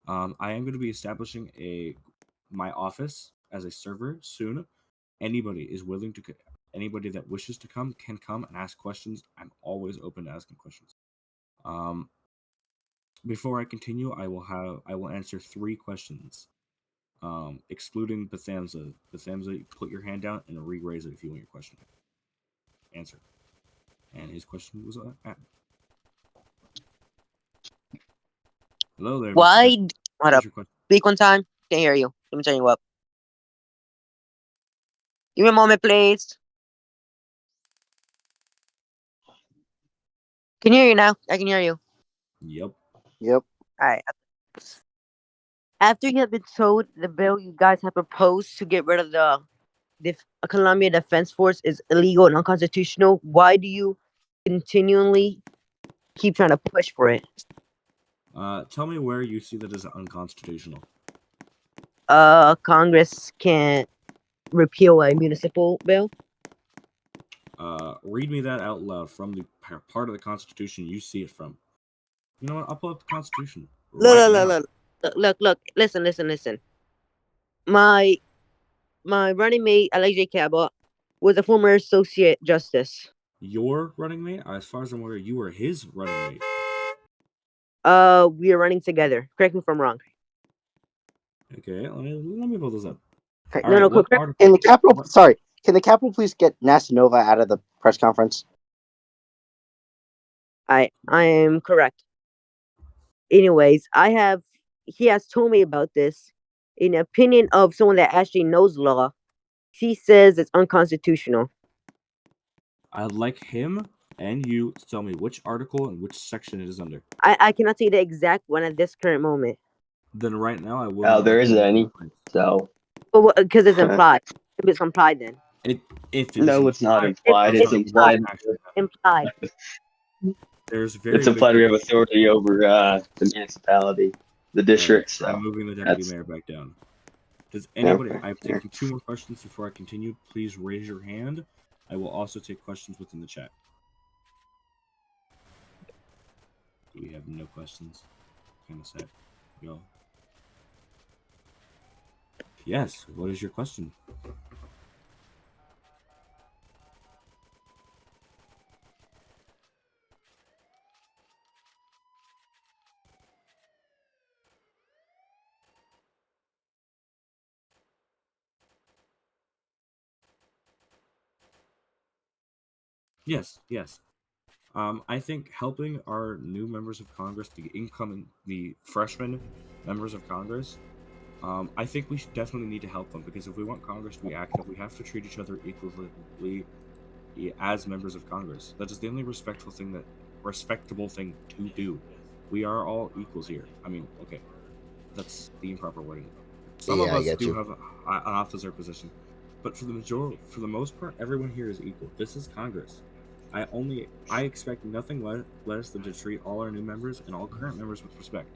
I am going to be establishing my office as a server soon. Anybody that wishes to come can come and ask questions. I'm always open to asking questions. Before I continue, I will answer 3 questions. Excluding Bethamza. Bethamza, put your hand down and re-raise it if you want your question answered. And his question was hello there. Why? What up? Your question? Speak one time. Can't hear you. Let me turn you up. Give me a moment, please. Can you hear you now? I can hear you. Yep. Yep. All right. After you have been told the bill you guys have proposed to get rid of the Colombia Defense Force is illegal and unconstitutional, why do you continually keep trying to push for it? Tell me where you see that as unconstitutional. Congress can't repeal a municipal bill. Read me that out loud from the part of the Constitution you see it from. You know what? I'll pull up the Constitution right now. Look. Listen. My running mate, Alex Cabot, was a former associate justice. Your running mate? As far as I'm aware, you were his running mate. We are running together. Correct me if I'm wrong. Okay, let me pull this up. Okay, All right, quick. article? Can the Capitol? Sorry, can the Capitol please get Nasanova out of the press conference? I am correct. Anyways, he has told me about this. In the opinion of someone that actually knows law, he says it's unconstitutional. I'd like him and you to tell me which article and which section it is under. I cannot say the exact one at this current moment. Then right now I will. Oh, there isn't any. So. Because it's implied. If it's implied, then. No, it's not implied. It's implied. Implied. There's very. It's implied we have authority over the municipality, the district. So I'm moving the deputy mayor back down. Does anybody? I've taken 2 more questions before I continue. Please raise your hand. I will also take questions within the chat. Do we have no questions? Kind of sad. Go. Yes. What is your question? Yes. I think helping our new members of Congress, the freshman members of Congress, I think we should definitely need to help them, because if we want Congress to be active, we have to treat each other equally as members of Congress. That is the only respectable thing to do. We are all equals here. I mean, okay, that's the improper wording. Some of us do have an officer position, but for the most part, everyone here is equal. This is Congress. I expect nothing less than to treat all our new members and all current members with respect.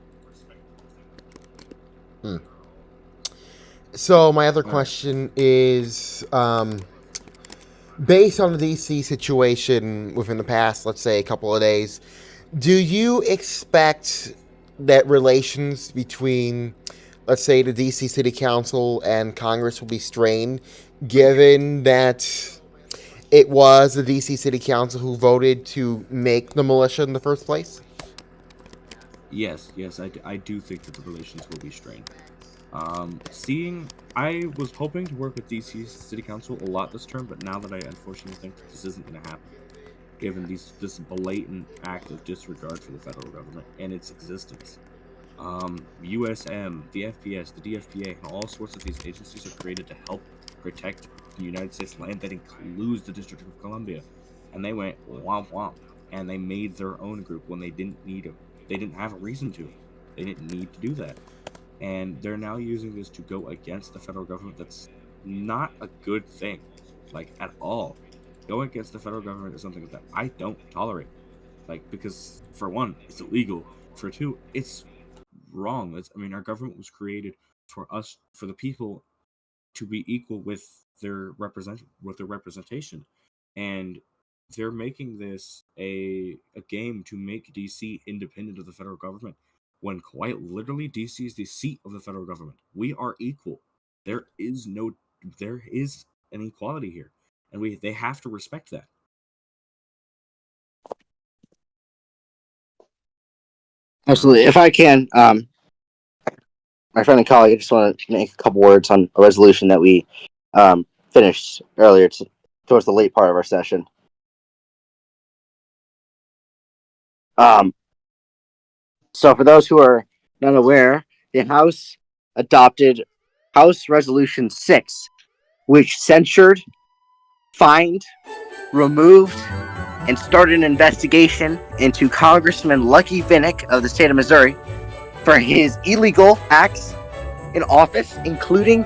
So my other question is, based on the DC situation within the past, let's say, a couple of days, do you expect that relations between, let's say, the DC City Council and Congress will be strained, given that it was the DC City Council who voted to make the militia in the first place? Yes, I do think that the relations will be strained. I was hoping to work with DC City Council a lot this term, but now that I unfortunately think that this isn't going to happen, given this blatant act of disregard for the federal government and its existence. USM, the FPS, the DFPA, and all sorts of these agencies are created to help protect the United States land that includes the District of Columbia, and they went womp womp, and they made their own group when they didn't have a reason to. They didn't need to do that, and they're now using this to go against the federal government. That's not a good thing, like, at all. Going against the federal government is something that I don't tolerate, like, because for one, it's illegal. For two, it's wrong. Our government was created for the people, to be equal with their representation, and they're making this a game to make DC independent of the federal government, when quite literally DC is the seat of the federal government. We are equal. There is an equality here, and they have to respect that. Absolutely. If I can, my friend and colleague, I just want to make a couple words on a resolution that we finished earlier towards the late part of our session. So for those who are not aware, the House adopted House Resolution 6, which censured, fined, removed, and started an investigation into Congressman Lucky Vinnick of the state of Missouri for his illegal acts in office, including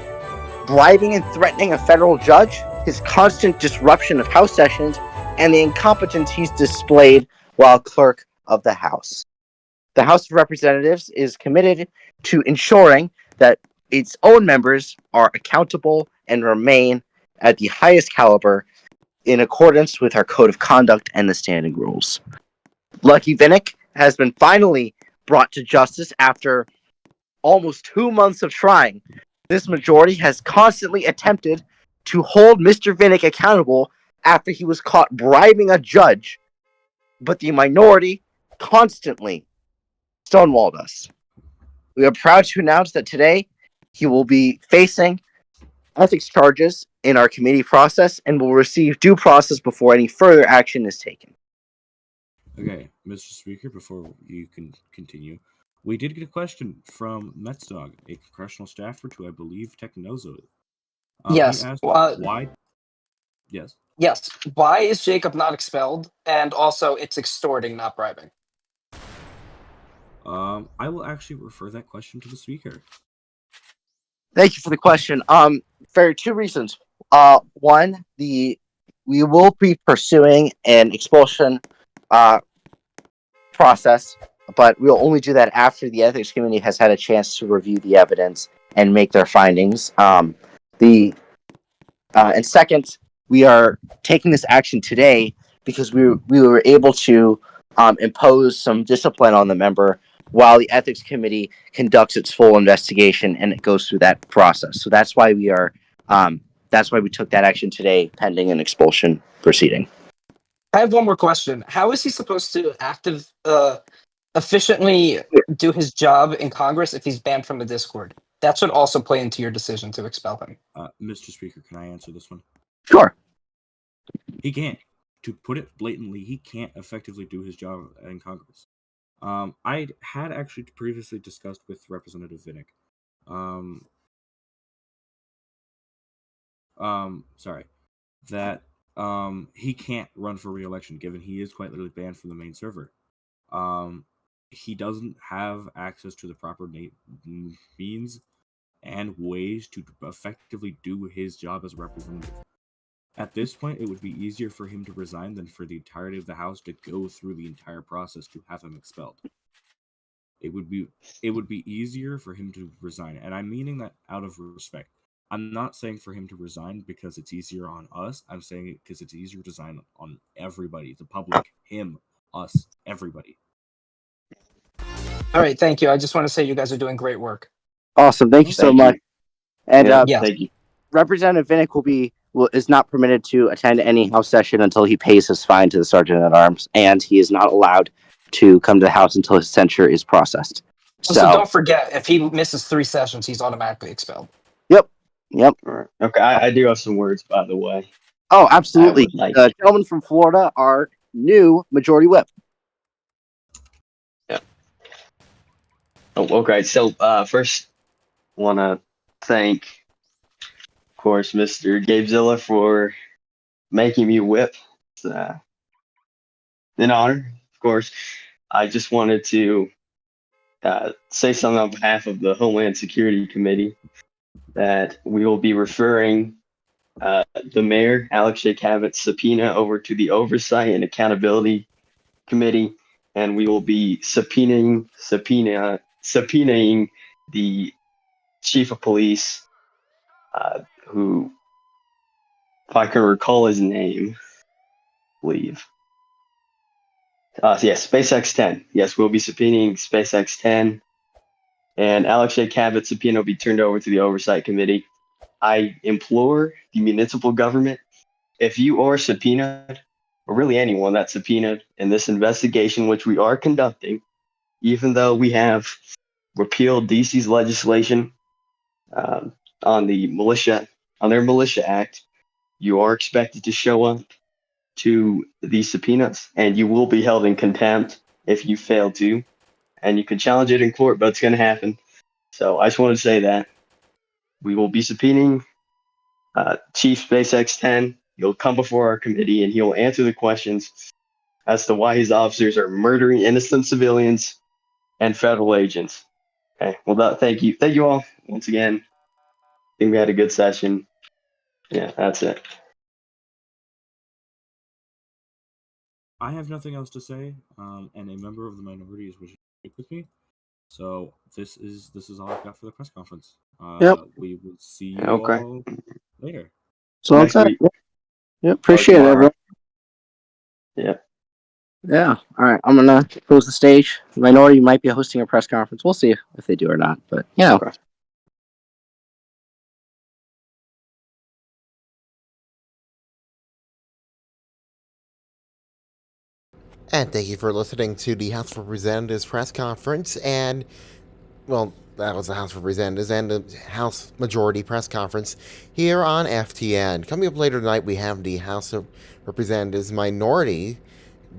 bribing and threatening a federal judge, his constant disruption of House sessions, and the incompetence he's displayed while clerk of the House. The House of Representatives is committed to ensuring that its own members are accountable and remain at the highest caliber in accordance with our code of conduct and the standing rules. Lucky Vinnick has been finally brought to justice after almost 2 months of trying. This majority has constantly attempted to hold Mr. Vinnick accountable after he was caught bribing a judge, but the minority constantly stonewalled us. We are proud to announce that today he will be facing ethics charges in our committee process and will receive due process before any further action is taken. Okay, Mr. Speaker, before you can continue, we did get a question from Metzdog, a congressional staffer to, I believe, Technozo. Yes. He asked why. Yes. Yes. Why is Jacob not expelled? And also, it's extorting, not bribing. I will actually refer that question to the speaker. Thank you for the question. For 2 reasons. One, we will be pursuing an expulsion process, but we'll only do that after the ethics committee has had a chance to review the evidence and make their findings. And second, we are taking this action today because we were able to impose some discipline on the member while the ethics committee conducts its full investigation and it goes through that process. So that's why we took that action today, pending an expulsion proceeding. I have one more question. How is he supposed to efficiently do his job in Congress if he's banned from the Discord? That should also play into your decision to expel him. Mr. Speaker, can I answer this one? Sure. He can't. To put it blatantly, he can't effectively do his job in Congress. I had actually previously discussed with Representative Vinnick. That he can't run for re-election given he is quite literally banned from the main server. He doesn't have access to the proper means and ways to effectively do his job as a representative. At this point, it would be easier for him to resign than for the entirety of the House to go through the entire process to have him expelled. It would be easier for him to resign, and I'm meaning that out of respect. I'm not saying for him to resign because it's easier on us. I'm saying it because it's easier to resign on everybody, the public, him, us, everybody. All right, thank you. I just want to say you guys are doing great work. Awesome. Thank you so much. And Thank you. Representative Vinnick is not permitted to attend any House session until he pays his fine to the Sergeant at Arms, and he is not allowed to come to the House until his censure is processed. So don't forget, if he misses 3 sessions, he's automatically expelled. Yep. All right. Okay, I do have some words, by the way. Oh, absolutely. The gentleman from Florida, our new Majority Whip. Yeah. Oh, okay. So first, want to thank, of course, Mr. Gabezilla for making me whip. It's an honor, of course. I just wanted to say something on behalf of the Homeland Security Committee that we will be referring the mayor, Alex J. Cabot's subpoena over to the Oversight and Accountability Committee, and we will be subpoenaing the chief of police, who, if I can recall his name, believe. Yes, SpaceX 10. Yes, we'll be subpoenaing SpaceX 10, and Alex J. Cabot's subpoena will be turned over to the Oversight Committee. I implore the municipal government, if you are subpoenaed, or really anyone that's subpoenaed in this investigation, which we are conducting, even though we have repealed DC's legislation on their militia act, you are expected to show up to these subpoenas, and you will be held in contempt if you fail to. And you can challenge it in court, but it's going to happen. So I just want to say that we will be subpoenaing Chief SpaceX 10. He'll come before our committee and he'll answer the questions as to why his officers are murdering innocent civilians and federal agents. Okay. Well, thank you all once again. I think we had a good session. Yeah, that's it. I have nothing else to say, and a member of the minority is wishing to speak with me. So this is all I've got for the press conference. Yep. We will see you Okay. all later. So Next that's it. week. Yep. Appreciate it, Tomorrow. everyone. Yeah. Yeah. All right. I'm gonna close the stage. Minority might be hosting a press conference. We'll see if they do or not. But Okay. And thank you for listening to the House of Representatives press conference. And, well, that was the House of Representatives and the House Majority press conference here on FTN. Coming up later tonight, we have the House of Representatives Minority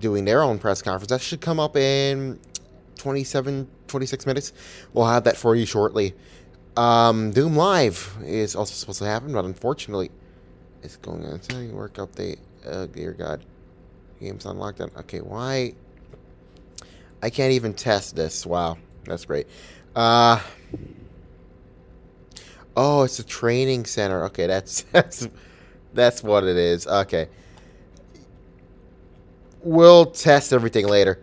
doing their own press conference. That should come up in 26 minutes. We'll have that for you shortly. Doom Live is also supposed to happen, but unfortunately, it's going on. Tell you work update. Dear God. Games on lockdown. Okay, why? I can't even test this. Wow, that's great. Oh, it's a training center. Okay, that's what it is. Okay, we'll test everything later.